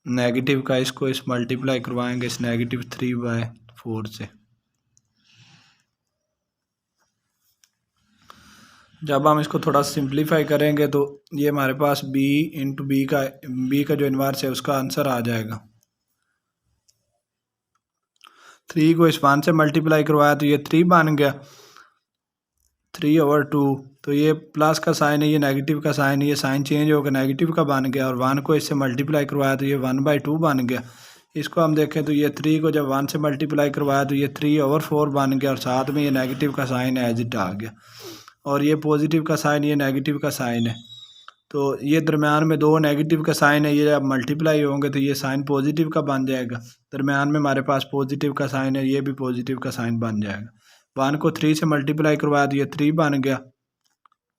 S1: नेगेटिव का, इसको इस मल्टीप्लाई करवाएंगे इस नेगेटिव 3/4 से। जब हम इसको थोड़ा सिंप्लीफाई करेंगे तो ये हमारे पास बी का जो इन्वर्स है उसका आंसर आ जाएगा। 3 को इस 1 से मल्टीप्लाई करवाया तो ये 3 बन गया, 3/2। तो ये प्लस का साइन है, ये नेगेटिव का साइन है, ये साइन चेंज होकर नेगेटिव का बन गया, और 1 को इससे मल्टीप्लाई करवाया तो ये 1/2 बन गया। इसको हम देखें तो ये 3 को जब 1 से मल्टीप्लाई करवाया तो ये 3/4 बन गया, और साथ में ये नेगेटिव का साइन एज इट आ गया, और ये पॉजिटिव का साइन, ये नेगेटिव का साइन है। तो ये दरम्यान में दो नेगेटिव का साइन है, ये जब मल्टीप्लाई होंगे तो ये साइन पॉजिटिव का बन जाएगा। दरम्यान में हमारे पास पॉजिटिव का साइन है, ये भी पॉजिटिव का साइन बन जाएगा। 1 को 3 से मल्टीप्लाई करवाया तो ये 3 बन गया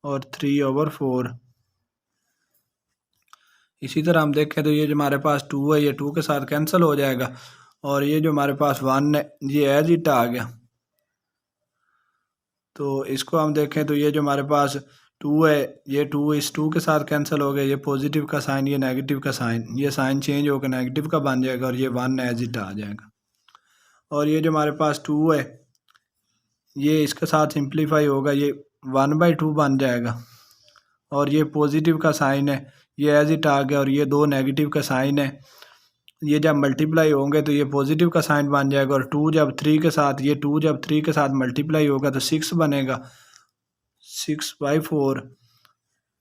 S1: और 3/4। इसी तरह हम देखें तो ये जो हमारे पास 2 है ये 2 के साथ कैंसिल हो जाएगा, और ये जो हमारे पास 1 है ये एज इट आ गया। तो इसको हम देखें तो ये जो हमारे पास 2 है ये 2 इस 2 के साथ कैंसिल हो गया, ये पॉजिटिव का साइन, ये नेगेटिव का साइन, ये साइन चेंज होकर नेगेटिव का बन जाएगा, और ये 1 एज इट आ जाएगा। और ये जो हमारे पास 2 है ये इसके साथ सिंप्लीफाई होगा, ये 1/2 बन जाएगा, और ये पॉजिटिव का साइन है, ये एज इट आ गया, और ये दो नेगेटिव का साइन है, ये जब मल्टीप्लाई होंगे तो ये पॉजिटिव का साइन बन जाएगा, और 2 जब 3 के साथ मल्टीप्लाई होगा तो 6 बनेगा, 6/4।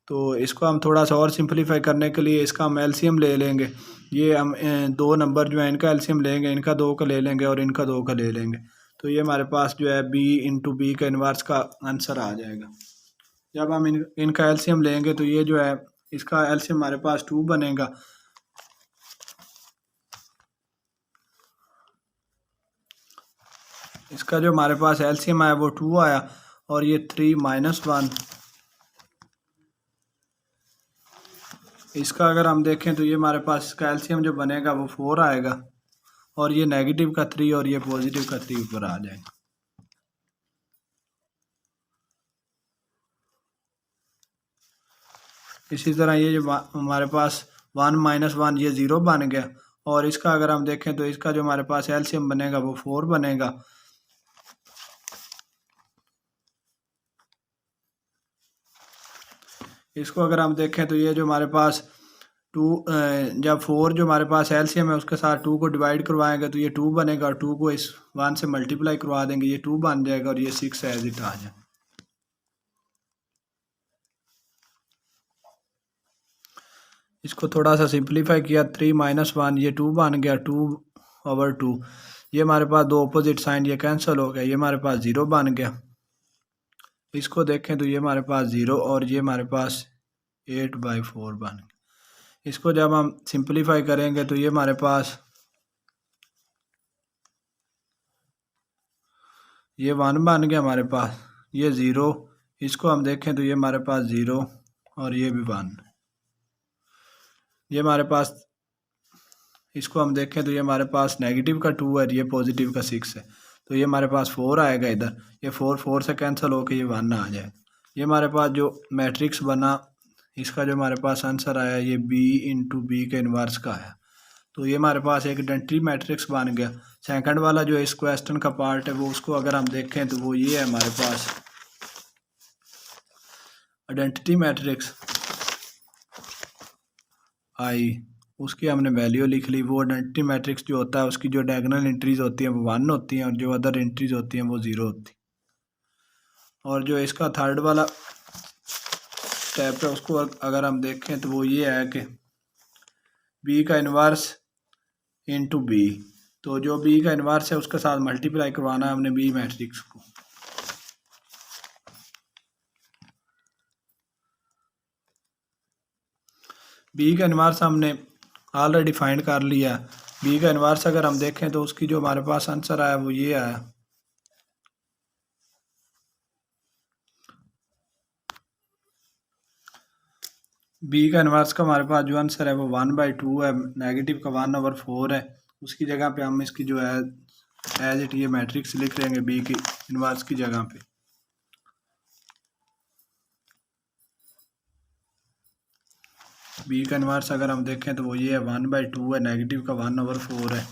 S1: तो इसको हम थोड़ा सा और सिंप्लीफाई करने के लिए इसका हम एलसीएम ले लेंगे। ये हम दो नंबर जो है इनका एलसीएम लेंगे, इनका 2 का ले लेंगे और इनका 2 का ले लेंगे, तो ये हमारे पास जो है b का इन्वर्स का आंसर आ जाएगा। जब हम इनका एलसीएम लेंगे तो ये जो है इसका एलसीएम हमारे पास 2 बनेगा, इसका जो हमारे पास एलसीएम आया वो 2 आया, और ये 3 - 1, इसका अगर हम देखें तो ये हमारे पास इसका एलसीएम जो बनेगा वो 4 आएगा, और ये नेगेटिव का 3 और ये पॉजिटिव का 3 ऊपर आ जाएगा। इसी तरह ये जो हमारे पास 1 - 1 ये 0 बन गया, और इसका अगर हम देखें तो इसका जो हमारे पास एलसीएम बनेगा वो 4 बनेगा। इसको अगर हम देखें तो ये जो हमारे पास टू, जब 4 जो हमारे पास एलसीएम है उसके साथ 2 को डिवाइड करवाएंगे तो ये 2 बनेगा, और 2 को इस 1 से मल्टीप्लाई करवा देंगे, ये 2 बन जाएगा, और ये 6 एज इट आ जाए। इसको थोड़ा सा सिंप्लीफाई किया, 3 - 1 ये 2 बन गया, 2/2। ये हमारे पास दो अपोजिट साइन ये कैंसिल हो गया, ये हमारे पास 0 बन गया। इसको देखें तो ये हमारे पास 0 और ये हमारे पास 8/4 बन गया। इसको जब हम सिंप्लीफाई करेंगे तो ये हमारे पास ये 1 बन गया हमारे पास, ये 0। इसको हम देखें तो ये हमारे पास 0 और ये भी 1। ये हमारे पास, इसको हम देखें तो ये हमारे पास नेगेटिव का 2 है, ये पॉजिटिव का 6 है, तो ये हमारे पास 4 आएगा इधर, ये 4 से कैंसिल होकर ये 1 आ जाएगा। ये हमारे पास जो मैट्रिक्स बना, इसका जो हमारे पास आंसर आया ये B/B के इन्वर्स का है। तो ये हमारे पास एक आइडेंटिटी मैट्रिक्स बन गया। सेकंड वाला जो इस क्वेश्चन का पार्ट है वो, उसको अगर हम देखें तो वो ये है हमारे पास आइडेंटिटी मैट्रिक्स आई, उसकी हमने वैल्यू लिख ली। वो आइडेंटिटी मैट्रिक्स जो होता है उसकी जो डायगोनल एंट्रीज होती हैं वो 1 होती हैं और जो अदर एंट्रीज होती हैं वो 0 होती हैं। और जो इसका थर्ड वाला स्टेप है उसको अगर हम देखें तो वो ये है कि B का इन्वर्स इनटू B, तो जो B का इन्वर्स है उसके साथ मल्टीप्लाई करवाना है हमने B मैट्रिक्स को। B का इन्वर्स हमने ऑलरेडी फाइंड कर लिया। B का इन्वर्स अगर हम देखें तो उसकी जो हमारे पास आंसर आया वो ये आया, B का इन्वर्स का हमारे पास जो आंसर है वो 1/2 है, नेगेटिव का 1/4 है। उसकी जगह पे हम इसकी जो है एज इट ये मैट्रिक्स लिख लेंगे B की इन्वर्स की जगह पे। B का इन्वर्स अगर हम देखें तो वो ये है 1/2 है, नेगेटिव का 1/4 है।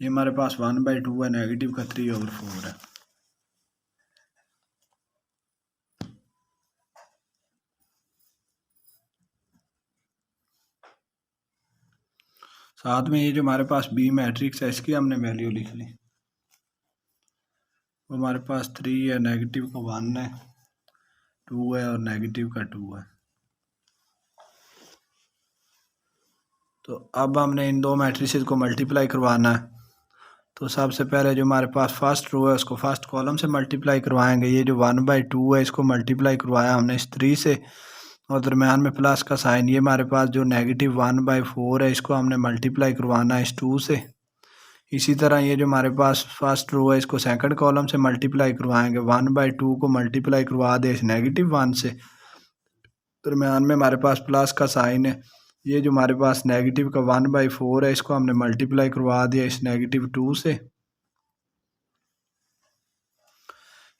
S1: ये हमारे पास 1/2 है, नेगेटिव का 3/4 है। साथ में ये जो हमारे पास B मैट्रिक्स है इसकी हमने वैल्यू लिख ली। वो हमारे पास 3 है, नेगेटिव का 1 है, 2 है और नेगेटिव का 2 है। तो अब हमने इन दो मैट्रिसेस को मल्टीप्लाई करवाना है। तो सबसे पहले जो हमारे पास फर्स्ट रो है उसको फर्स्ट कॉलम से मल्टीप्लाई करवाएंगे। ये जो 1/2 है इसको मल्टीप्लाई करवाया हमने इस 3 से, और दरम्यान में प्लस का साइन। ये हमारे पास जो नेगेटिव 1/4 है इसको हमने मल्टीप्लाई करवाना है इस 2 से। इसी तरह ये जो हमारे पास फर्स्ट रो है इसको सेकंड कॉलम से मल्टीप्लाई करवाएंगे। 1/2 को मल्टीप्लाई करवा दे इस -1 से, दरम्यान में हमारे पास प्लस का साइन है। ये जो हमारे पास नेगेटिव का 1/4 है इसको हमने मल्टीप्लाई करवा दिया इस -2 से।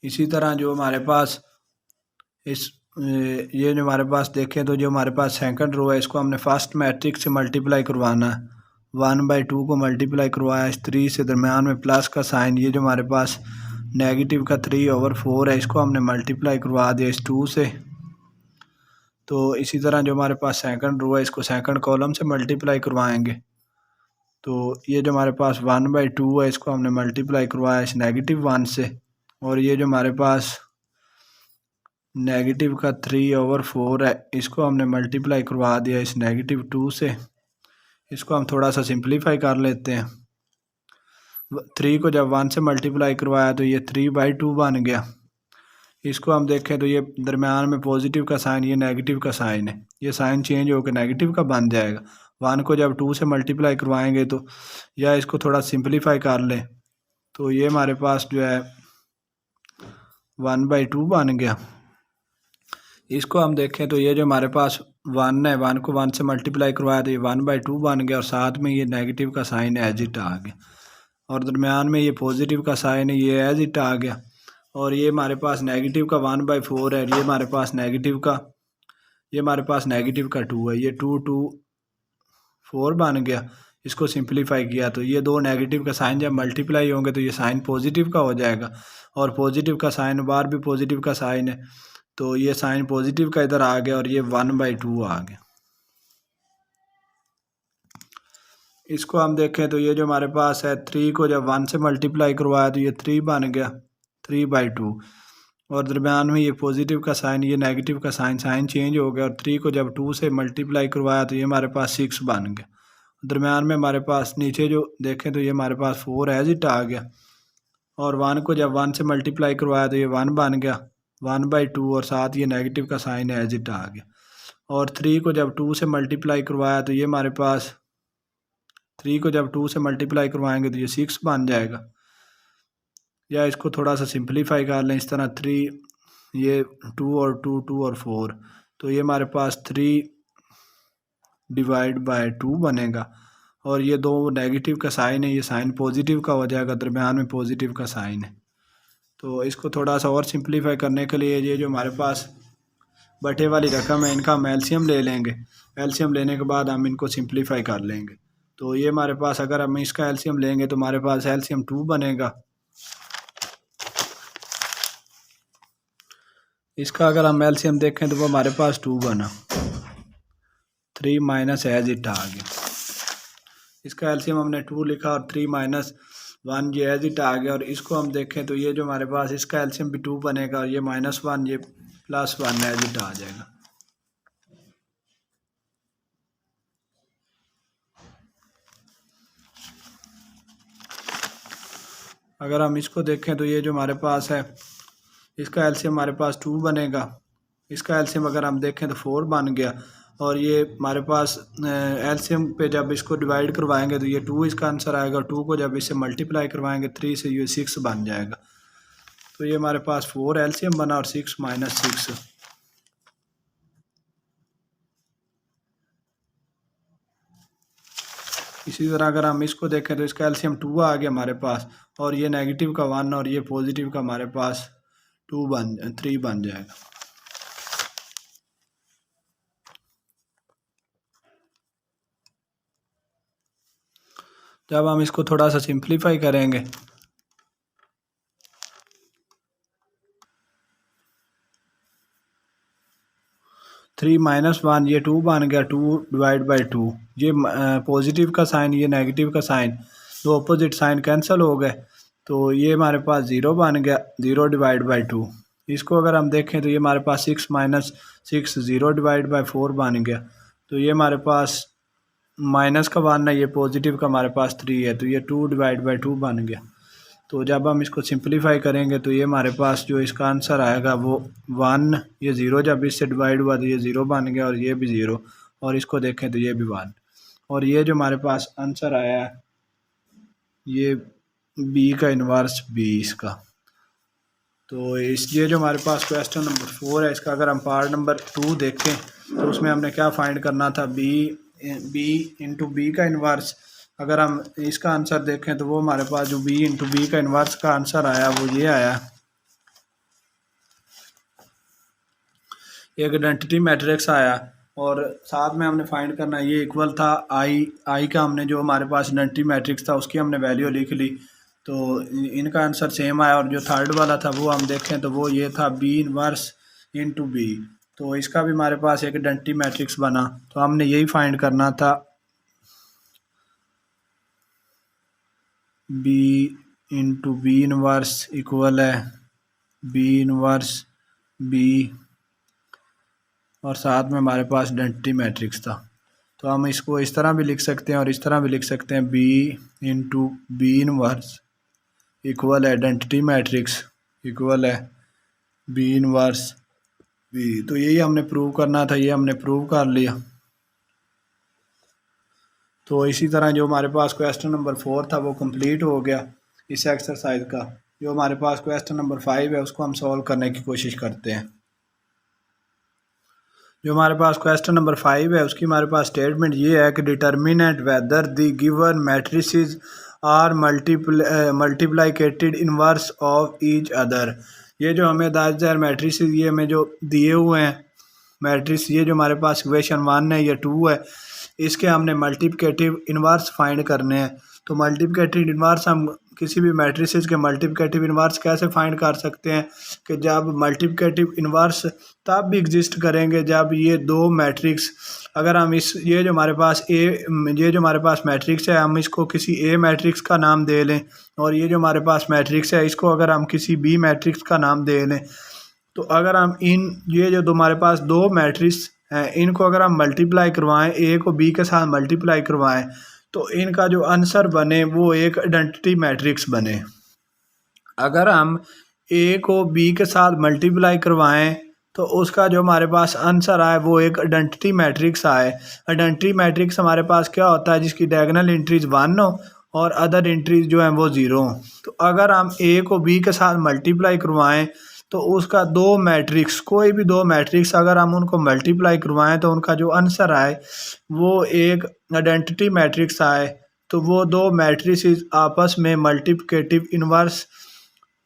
S1: इसी तरह जो हमारे पास इस ये जो हमारे पास देखें तो जो हमारे पास सेकंड रो है इसको हमने फर्स्ट मैट्रिक्स से मल्टीप्लाई करवाना है। 1/2 को मल्टीप्लाई करवाया इस 3 से, दरम्यान में प्लस का साइन। ये जो हमारे पास नेगेटिव का 3/4 है इसको हमने मल्टीप्लाई करवा दिया इस 2 से। तो इसी तरह जो हमारे पास सेकंड रो है इसको सेकंड कॉलम से मल्टीप्लाई करवाएंगे। तो ये जो हमारे पास 1/2 है इसको हमने मल्टीप्लाई करवाया इस -1 से, और ये जो हमारे पास नेगेटिव का 3/4 है इसको हमने मल्टीप्लाई करवा दिया इस -2 से। इसको हम थोड़ा सा सिंप्लीफाई कर लेते हैं। 3 को जब 1 से मल्टीप्लाई करवाया तो ये 3/2 बन गया। इसको हम देखें तो ये दरम्यान में पॉजिटिव का साइन, ये नेगेटिव का साइन है, ये साइन चेंज होकर नेगेटिव का बन जाएगा। 1 को जब 2 से मल्टीप्लाई करवाएंगे तो, या इसको थोड़ा सिंप्लीफाई कर लें तो ये हमारे पास जो है 1/2 बन गया। इसको हम देखें तो ये जो हमारे पास 1 है, 1 को 1 से मल्टीप्लाई करवाया तो ये 1/2 बन गया, और साथ में ये नेगेटिव का साइन एज इट आ गया, और दरम्यान में ये पॉजिटिव का साइन है, ये एज इट आ गया। और ये हमारे पास नेगेटिव का 1/4 है, ये हमारे पास नेगेटिव का 2 है, ये 2 2 4 बन गया। इसको सिंप्लीफाई किया तो ये दो नेगेटिव का साइन जब मल्टीप्लाई होंगे तो ये साइन पॉजिटिव का हो जाएगा, और पॉजिटिव का साइन बार भी पॉजिटिव का साइन है, तो ये साइन पॉजिटिव का इधर आ गया और ये 1/2 आ गया। इसको हम देखें तो ये जो हमारे पास है 3 को जब 1 से मल्टीप्लाई करवाया तो ये 3 बन गया 3/2, और दरम्यान में ये पॉजिटिव का साइन ये नेगेटिव का साइन चेंज हो गया, और 3 को जब 2 से मल्टीप्लाई करवाया तो ये हमारे पास 6 बन गया। दरम्यान में हमारे पास नीचे जो देखें तो ये हमारे पास 4 एज इट आ गया, और 1 को जब 1 से मल्टीप्लाई करवाया तो ये 1 बन गया 1/2, और साथ ये नेगेटिव का साइन एज इट आ गया। और 3 को जब 2 से मल्टीप्लाई करवाया तो ये हमारे पास 3 को जब 2 से मल्टीप्लाई करवाएंगे तो ये 6 बन जाएगा। या इसको थोड़ा सा सिंप्लीफाई कर लें इस तरह 3 ये 2 और 2 2 और 4, तो ये हमारे पास 3/2 बनेगा, और ये दो नेगेटिव का साइन है ये साइन पॉजिटिव का हो जाएगा, दरम्यान में पॉजिटिव का साइन है। तो इसको थोड़ा सा और सिंप्लीफाई करने के लिए ये जो हमारे पास बटे वाली रकम है इनका हम एलसीएम ले लेंगे, एलसीएम लेने के बाद हम इनको सिंप्लीफाई कर लेंगे। तो ये हमारे पास अगर हम इसका एलसीएम लेंगे तो हमारे पास एलसीएम 2 बनेगा, इसका अगर हम एलसीएम देखें तो वो हमारे पास 2 बना 3 माइनस एज इट आ गया। इसका एलसीएम हमने 2 लिखा और 3 माइनस 1 ये एज इट आ गया, और इसको हम देखें तो ये जो हमारे पास इसका एलसीएम भी 2 बनेगा, और ये -1 ये +1 एज इट आ जाएगा। अगर हम इसको देखें तो ये जो हमारे पास है इसका एलसीएम हमारे पास 2 बनेगा, इसका एलसीएम अगर हम देखें तो 4 बन गया, और ये हमारे पास एलसीएम पे जब इसको डिवाइड करवाएंगे तो ये 2 इसका आंसर आएगा, 2 को जब इससे मल्टीप्लाई करवाएंगे 3 से ये 6 बन जाएगा। तो ये हमारे पास 4 एलसीएम बना और 6 माइनस 6। इसी तरह अगर हम इसको देखें तो इसका एलसीएम 2 आ गया हमारे पास, और ये नेगेटिव का 1 और ये पॉजिटिव का हमारे पास 3 बन जाएगा। जब हम इसको थोड़ा सा सिंप्लीफाई करेंगे 3 माइनस 1 ये 2 बन गया 2/2, ये पॉजिटिव का साइन ये नेगेटिव का साइन दो अपोजिट साइन कैंसिल हो गए, तो ये हमारे पास 0 बन गया 0/2। इसको अगर हम देखें तो ये हमारे पास 6 माइनस 6 0/4 बन गया, तो ये हमारे पास माइनस का 1 है ये पॉजिटिव का हमारे पास 3 है, तो ये 2/2 बन गया। तो जब हम इसको सिंप्लीफाई करेंगे तो ये हमारे पास जो इसका आंसर आएगा वो 1 ये 0 जब इससे डिवाइड हुआ तो ये 0 बन गया, और ये भी 0, और इसको देखें तो ये भी 1, और ये जो हमारे पास आंसर आया है ये बी का इन्वर्स बी इसका। तो ये जो हमारे पास क्वेश्चन नंबर 4 है इसका अगर हम पार्ट नंबर 2 देखें तो उसमें हमने क्या फाइंड करना था, बी इंटू बी का इन्वर्स। अगर हम इसका आंसर देखें तो वो हमारे पास जो बी इंटू बी का इन्वर्स का आंसर आया वो ये आया, एक आइडेंटिटी मैट्रिक्स आया, और साथ में हमने फाइंड करना ये इक्वल था आई का, हमने जो हमारे पास आइडेंटिटी मैट्रिक्स था उसकी हमने वैल्यू लिख ली, तो इनका आंसर सेम आया। और जो थर्ड वाला था वो हम देखें तो वो ये था बी इन्वर्स इंटू बी, तो इसका भी हमारे पास एक आइडेंटिटी मैट्रिक्स बना, तो हमने यही फाइंड करना था B into B inverse equal है बी इन्वर्स बी, और साथ में हमारे पास आइडेंटिटी मैट्रिक्स था। तो हम इसको इस तरह भी लिख सकते हैं और इस तरह भी लिख सकते हैं, B into B inverse equal है आइडेंटिटी मैट्रिक्स इक्वल है बी इन्वर्स बी। तो यही हमने प्रूव करना था, ये हमने प्रूव कर लिया। तो इसी तरह जो हमारे पास क्वेश्चन नंबर 4 था वो कंप्लीट हो गया इस एक्सरसाइज का। जो हमारे पास क्वेश्चन नंबर 5 है उसको हम सॉल्व करने की कोशिश करते हैं। जो हमारे पास क्वेश्चन नंबर 5 है उसकी हमारे पास स्टेटमेंट ये है कि determine whether the given matrices are multiplied inverse of each other. ये जो हमें दायर मैट्रिसेस ये हमें जो दिए हुए हैं मैट्रिक्स ये जो हमारे पास इक्वेशन 1 है या 2 है, इसके हमने मल्टीप्लिकेटिव इन्वर्स फाइंड करने हैं। तो मल्टीप्लिकेटिव इन्वर्स हम किसी भी मैट्रिसेस के मल्टीप्लिकेटिव इन्वर्स कैसे फाइंड कर सकते हैं कि जब मल्टीप्लिकेटिव इन्वर्स तब भी एग्जिस्ट करेंगे जब ये दो मैट्रिक्स, अगर हम इस ये जो हमारे पास ये जो हमारे पास मैट्रिक्स है हम इसको किसी ए मैट्रिक्स का नाम दे लें, और ये जो हमारे पास मैट्रिक्स है इसको अगर हम किसी बी मैट्रिक्स का नाम दे लें, तो अगर हम ये जो हमारे पास दो मैट्रिक्स हैं इनको अगर हम मल्टीप्लाई करवाएं, ए को बी के साथ मल्टीप्लाई करवाएं, तो इनका जो आंसर बने वो एक आइडेंटिटी मैट्रिक्स बने। अगर हम ए को बी के साथ मल्टीप्लाई करवाएं तो उसका जो हमारे पास आंसर आए वो एक आइडेंटिटी मैट्रिक्स आए। आइडेंटिटी मैट्रिक्स हमारे पास क्या होता है, जिसकी डायगोनल एंट्रीज 1 हो और अदर एंट्रीज जो हैं वो 0 हो। तो अगर हम ए को बी के साथ मल्टीप्लाई करवाएं तो उसका दो मैट्रिक्स, कोई भी दो मैट्रिक्स अगर हम उनको मल्टीप्लाई करवाएं तो उनका जो आंसर आए वो एक आइडेंटिटी मैट्रिक्स आए। तो वो दो मैट्रिक्स आपस में मल्टीप्लिकेटिव इन्वर्स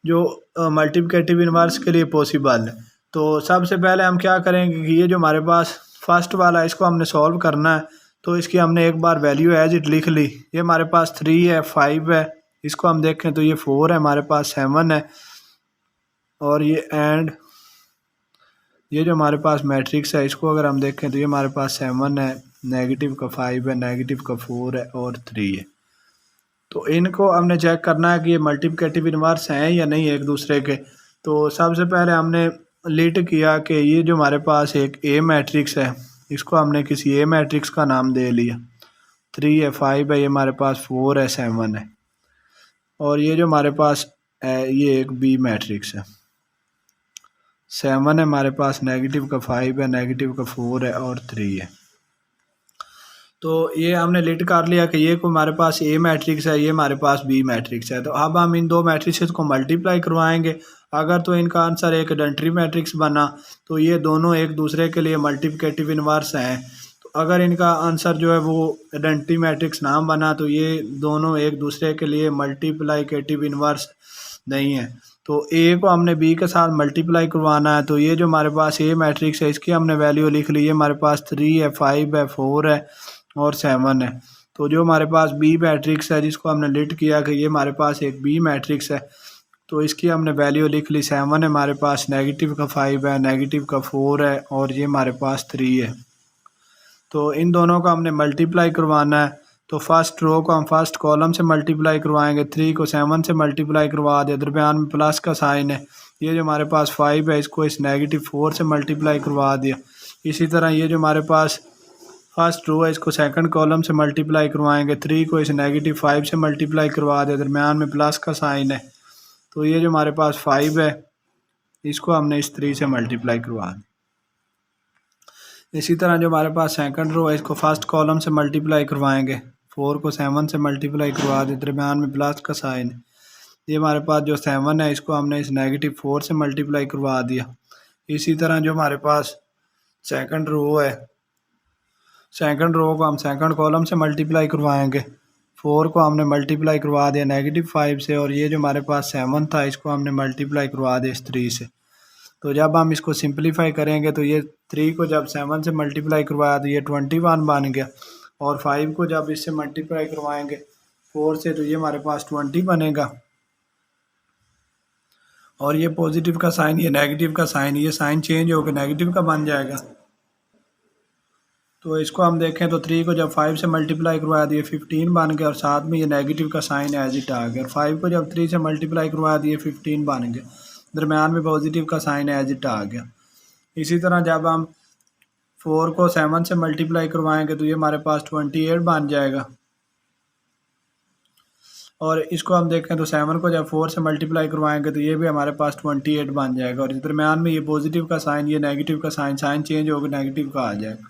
S1: जो मल्टीप्लिकेटिव इन्वर्स के लिए पॉसिबल है। तो सबसे पहले हम क्या करेंगे कि ये जो हमारे पास फर्स्ट वाला इसको हमने सॉल्व करना है, तो इसकी हमने एक बार वैल्यू एज इट लिख ली। ये हमारे पास 3 है, 5 है, इसको हम देखें तो ये 4 है, हमारे पास 7 है, और ये एंड ये जो हमारे पास मैट्रिक्स है इसको अगर हम देखें तो ये हमारे पास 7 है, नेगेटिव का 5 है, नेगेटिव का 4 है और 3 है। तो इनको हमने चेक करना है कि ये मल्टीप्लिकेटिव इन्वर्स हैं या नहीं एक दूसरे के। तो सबसे पहले हमने लिट किया कि ये जो हमारे पास एक ए मैट्रिक्स है इसको हमने किसी ए मैट्रिक्स का नाम दे लिया। 3 है, 5 है, ये हमारे पास 4 है, 7 है, और ये जो हमारे पास है ये एक बी मैट्रिक्स है। 7 है हमारे पास, नेगेटिव का 5 है, नेगेटिव का 4 है और 3 है। तो ये हमने लिट कर लिया कि ये को हमारे पास ए मैट्रिक्स है, ये हमारे पास बी मैट्रिक्स है। तो अब हम इन दो मैट्रिक्स को मल्टीप्लाई करवाएंगे। अगर तो इनका आंसर एक आइडेंटिटी मैट्रिक्स बना तो ये दोनों एक दूसरे के लिए मल्टीप्लिकेटिव इन्वर्स हैं। तो अगर इनका आंसर जो है वो आइडेंटिटी मैट्रिक्स ना बना तो ये दोनों एक दूसरे के लिए मल्टीप्लिकेटिव इन्वर्स नहीं है। तो ए को हमने बी के साथ मल्टीप्लाई करवाना है। तो ये जो हमारे पास ए मैट्रिक्स है इसकी हमने वैल्यू लिख ली है, हमारे पास 3 है, 5 है, 4 है और 7 है। तो जो हमारे पास बी मैट्रिक्स है जिसको हमने लिट किया कि ये हमारे पास एक बी मैट्रिक्स है, तो इसकी हमने वैल्यू लिख ली। 7 है हमारे पास, नेगेटिव का 5 है, नेगेटिव का 4 है और ये हमारे पास 3 है। तो इन दोनों का हमने मल्टीप्लाई करवाना है। तो फर्स्ट रो को हम फर्स्ट कॉलम से मल्टीप्लाई करवाएंगे, 3 को 7 से मल्टीप्लाई करवा दिया, दरमियान में प्लस का साइन है। ये जो हमारे पास 5 है इसको इस नेगेटिव 4 से मल्टीप्लाई करवा दिया। इसी तरह ये जो हमारे पास फर्स्ट रो है इसको सेकंड कॉलम से मल्टीप्लाई करवाएंगे, 3 को इस नेगेटिव 5 से मल्टीप्लाई करवा दिया, दरमियान में प्लस का साइन है। तो ये जो हमारे पास 5 है इसको हमने इस 3 से मल्टीप्लाई करवा दिया। इसी तरह जो हमारे पास सेकंड रो है इसको फर्स्ट कॉलम से मल्टीप्लाई करवाएंगे, 4 को 7 से मल्टीप्लाई करवा दिया, दरमियान में प्लस का साइन है। ये हमारे पास जो 7 है इसको हमने इस नेगेटिव 4 से मल्टीप्लाई करवा दिया। इसी तरह जो हमारे पास सेकंड रो है, सेकंड रो को हम सेकंड कॉलम से मल्टीप्लाई करवाएंगे, 4 को हमने मल्टीप्लाई करवा दिया नेगेटिव 5 से, और ये जो हमारे पास 7 था इसको हमने मल्टीप्लाई करवा दिया इस 3 से। तो जब हम इसको सिंपलीफाई करेंगे तो ये 3 को जब 7 से मल्टीप्लाई करवाया तो ये 21 बन गया, और 5 को जब इससे मल्टीप्लाई करवाएंगे 4 से तो ये हमारे पास 20 बनेगा, और ये पॉजिटिव का साइन, ये नेगेटिव का साइन, ये साइन चेंज होकर नेगेटिव का बन जाएगा। तो इसको हम देखें तो 3 को जब 5 से मल्टीप्लाई करवाया तो ये 15 बन गया, और साथ में ये नेगेटिव का साइन एज इट आ गया। और 5 को जब 3 से मल्टीप्लाई करवाया तो ये 15 बन गया, दरमियान में पॉजिटिव का साइन एज इट आ गया। इसी तरह जब हम 4 को 7 से मल्टीप्लाई करवाएंगे तो ये हमारे पास 28 बन जाएगा, और इसको हम देखें तो 7 को जब 4 से मल्टीप्लाई करवाएंगे तो ये भी हमारे पास 28 बन जाएगा, और इस दरमियान में ये पॉजिटिव का साइन, ये नेगेटिव का साइन, साइन चेंज होकर नेगेटिव का आ जाएगा।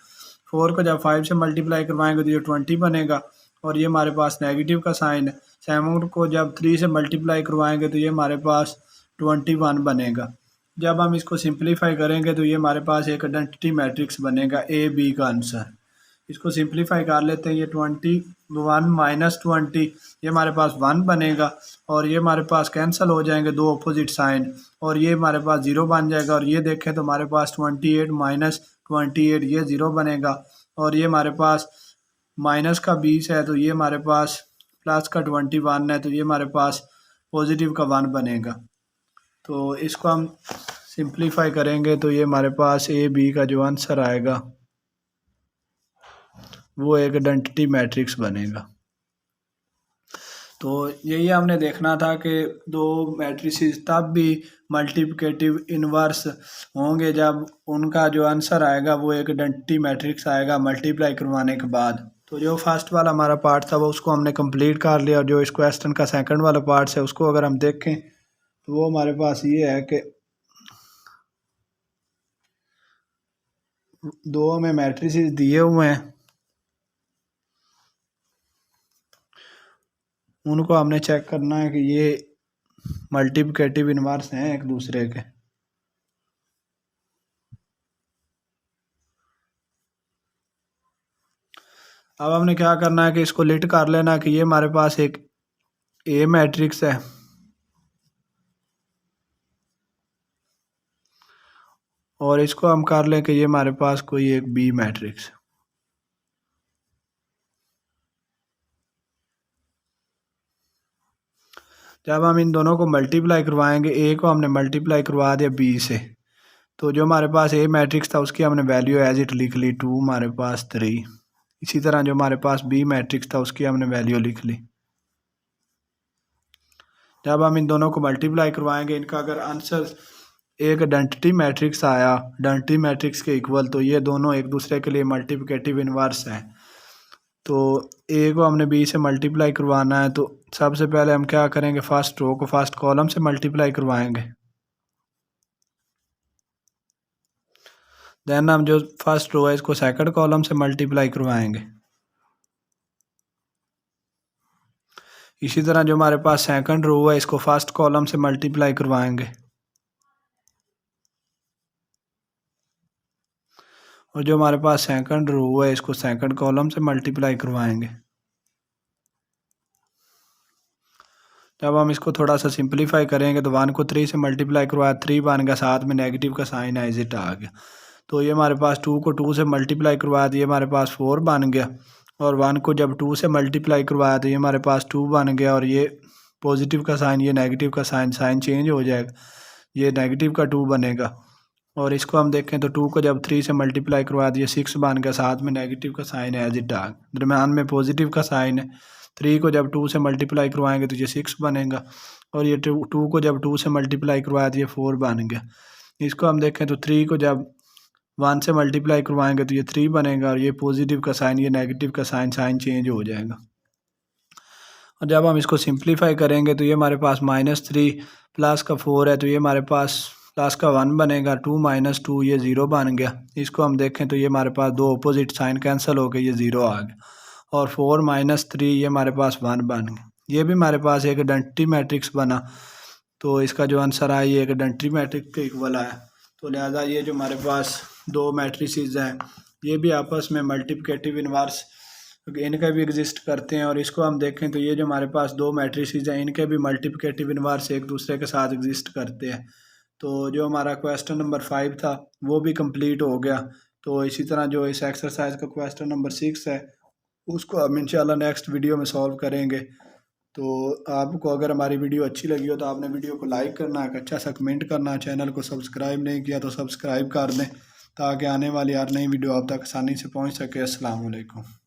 S1: 4 को जब 5 से मल्टीप्लाई करवाएंगे तो ये 20 बनेगा, और ये हमारे पास नेगेटिव का साइन है। 7 को जब 3 से मल्टीप्लाई करवाएंगे तो ये हमारे पास 21 बनेगा। जब हम इसको सिंप्लीफाई करेंगे तो ये हमारे पास एक आइडेंटिटी मैट्रिक्स बनेगा ए बी का आंसर। इसको सिंप्लीफाई कर लेते हैं, ये 21 माइनस 20 ये हमारे पास 1 बनेगा, और ये हमारे पास कैंसिल हो जाएंगे दो अपोजिट साइन, और ये हमारे पास 0 बन जाएगा। और ये देखें तो हमारे पास 28 माइनस 28 ये 0 बनेगा। और ये हमारे पास माइनस का 20 है तो ये हमारे पास प्लस का 21 है तो ये हमारे पास पॉजिटिव का 1 बनेगा। तो इसको हम सिंप्लीफाई करेंगे तो ये हमारे पास ए बी का जो आंसर आएगा वो एक आइडेंटिटी मैट्रिक्स बनेगा। तो यही हमने देखना था कि दो मैट्रिसेस तब भी मल्टीप्लिकेटिव इन्वर्स होंगे जब उनका जो आंसर आएगा वो एक आइडेंटिटी मैट्रिक्स आएगा मल्टीप्लाई करवाने के बाद। तो जो फर्स्ट वाला हमारा पार्ट था वो उसको हमने कंप्लीट कर लिया और जो इस क्वेश्चन का सेकंड वाला पार्ट है उसको अगर हम देखें तो वो हमारे पास ये है कि दो हमें मैट्रिसेस दिए हुए हैं, उनको हमने चेक करना है कि ये मल्टीप्लिकेटिव इन्वर्स हैं एक दूसरे के। अब हमने क्या करना है कि इसको लिट कर लेना कि ये हमारे पास एक ए मैट्रिक्स है और इसको हम कर लें कि ये हमारे पास कोई एक बी मैट्रिक्स। जब हम इन दोनों को मल्टीप्लाई करवाएंगे, ए को हमने मल्टीप्लाई करवा दिया बी से, तो जो हमारे पास ए मैट्रिक्स था उसकी हमने वैल्यू एज इट लिख ली 2 हमारे पास 3। इसी तरह जो हमारे पास बी मैट्रिक्स था उसकी हमने वैल्यू लिख ली। जब हम इन दोनों को मल्टीप्लाई करवाएंगे, इनका अगर आंसर एक आइडेंटिटी मैट्रिक्स आया आइडेंटिटी मैट्रिक्स के इक्वल, तो ये दोनों एक दूसरे के लिए मल्टीप्लिकेटिव इन्वर्स हैं। तो ए को हमने बी से मल्टीप्लाई करवाना है, तो सबसे पहले हम क्या करेंगे, फर्स्ट रो को फर्स्ट कॉलम से मल्टीप्लाई करवाएंगे। देन हम जो फर्स्ट रो है इसको सेकंड कॉलम से मल्टीप्लाई करवाएंगे। इसी तरह जो हमारे पास सेकंड रो है इसको फर्स्ट कॉलम से मल्टीप्लाई करवाएंगे और जो हमारे पास सेकंड रो है इसको सेकंड कॉलम से मल्टीप्लाई करवाएंगे। जब हम इसको थोड़ा सा सिंपलीफाई करेंगे तो 1 को 3 से मल्टीप्लाई करवाया 3 बन गया, साथ में नेगेटिव का साइन एज इट आ गया। तो ये हमारे पास 2 को 2 से मल्टीप्लाई करवाया तो ये हमारे पास 4 बन गया, और 1 को जब 2 से मल्टीप्लाई करवाया तो ये हमारे पास 2 बन गया, और ये पॉजिटिव का साइन ये नेगेटिव का साइन चेंज हो जाएगा, ये नेगेटिव का 2 बनेगा। और इसको हम देखें तो 2 को जब 3 से मल्टीप्लाई करवा दिया 6 बन गया, साथ में नेगेटिव का साइन एज इट आ, दरम्यान में पॉजिटिव का साइन है। 3 को जब 2 से मल्टीप्लाई करवाएंगे तो ये 6 बनेगा, और ये 2 को जब 2 से मल्टीप्लाई करवाया तो ये 4 बन गया। इसको हम देखें तो 3 को जब 1 से मल्टीप्लाई करवाएंगे तो ये 3 बनेगा, और ये पॉजिटिव का साइन ये नेगेटिव का साइन चेंज हो जाएगा। और जब हम इसको सिंप्लीफाई करेंगे तो ये हमारे पास -3 प्लस का 4 है तो ये हमारे पास प्लस का 1 बनेगा, 2 - 2 ये 0 बन गया। इसको हम देखें तो ये हमारे पास दो अपोजिट साइन कैंसिल हो गए, ये 0 आ गया, और 4 - 3 ये हमारे पास 1 बन गया। ये भी हमारे पास एक आइडेंटिटी मैट्रिक्स बना, तो इसका जो आंसर आया ये एक आइडेंटिटी मैट्रिक्स के इक्वल आया। तो लिहाजा ये जो हमारे पास दो मैट्रिसेस हैं ये भी आपस में मल्टीप्लिकेटिव इन्वर्स इनके भी एग्जिस्ट करते हैं। और इसको हम देखें तो ये जो हमारे पास दो मैट्रिसेस हैं इनके भी मल्टीप्लिकेटिव इन्वर्स एक दूसरे के साथ एग्जिस्ट करते हैं। तो जो हमारा क्वेश्चन नंबर 5 था वो भी कंप्लीट हो गया। तो इसी तरह जो इस एक्सरसाइज का क्वेश्चन नंबर 6 है उसको हम इंशाल्लाह नेक्स्ट वीडियो में सॉल्व करेंगे। तो आपको अगर हमारी वीडियो अच्छी लगी हो तो आपने वीडियो को लाइक करना, एक अच्छा सा कमेंट करना, चैनल को सब्सक्राइब नहीं किया तो सब्सक्राइब कर दें ताकि आने वाली हर नई वीडियो आप तक आसानी से पहुंच सके। अस्सलाम वालेकुम।